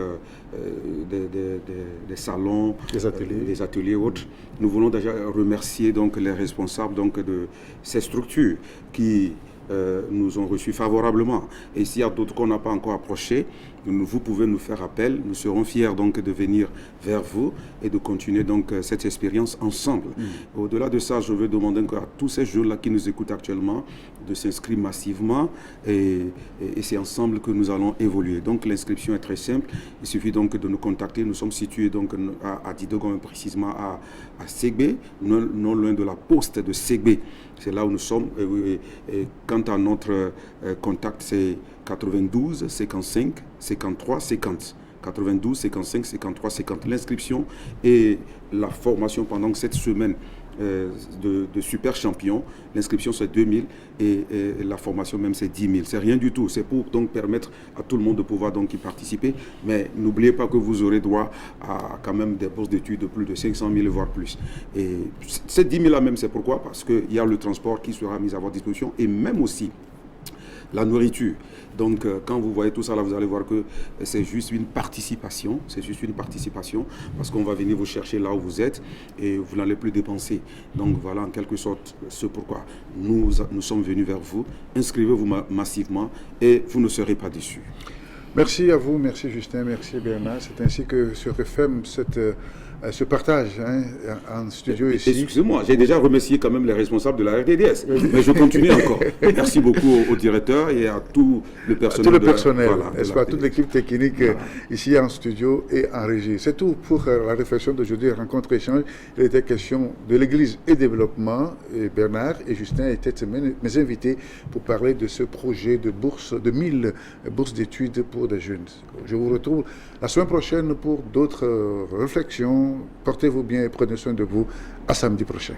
des salons, des ateliers autres. Nous voulons déjà remercier donc les responsables donc de ces structures qui nous ont reçus favorablement. Et s'il y a d'autres qu'on n'a pas encore approchés, vous pouvez nous faire appel. Nous serons fiers donc de venir vers vous et de continuer donc cette expérience ensemble. Au-delà de ça, je veux demander à tous ces jeunes-là qui nous écoutent actuellement de s'inscrire massivement et c'est ensemble que nous allons évoluer. Donc l'inscription est très simple. Il suffit donc de nous contacter. Nous sommes situés donc à Didogom, précisément à Ségbé, non loin de la poste de Ségbé. C'est là où nous sommes. Et quant à notre contact, c'est 92 55 53 50. 92 55 53 50. L'inscription et la formation pendant cette semaine de super champion, l'inscription c'est 2000 et la formation même c'est 10 000. C'est rien du tout. C'est pour donc permettre à tout le monde de pouvoir donc y participer. Mais n'oubliez pas que vous aurez droit à quand même des bourses d'études de plus de 500 000 voire plus. Et ces 10 000 là même, c'est pourquoi? Parce qu'il y a le transport qui sera mis à votre disposition et même aussi la nourriture. Donc, quand vous voyez tout ça, là, vous allez voir que c'est juste une participation. C'est juste une participation parce qu'on va venir vous chercher là où vous êtes et vous n'allez plus dépenser. Donc, voilà, en quelque sorte, ce pourquoi nous sommes venus vers vous. Inscrivez-vous massivement et vous ne serez pas déçus. Merci à vous, merci Justin, merci Bernard. C'est ainsi que se referme ce partage en studio ici. Excusez-moi, j'ai déjà remercié quand même les responsables de la RDDS, mais je continue encore. Merci beaucoup au directeur et à tout le personnel. À tout le personnel, n'est-ce pas, toute l'équipe technique ici en studio et en régie. C'est tout pour la réflexion d'aujourd'hui, rencontre échange. Il était question de l'Église et développement. Et Bernard et Justin étaient mes invités pour parler de ce projet de bourse, de 1000 bourses d'études pour des jeunes. Je vous retrouve la semaine prochaine pour d'autres réflexions. Portez-vous bien et prenez soin de vous. À samedi prochain.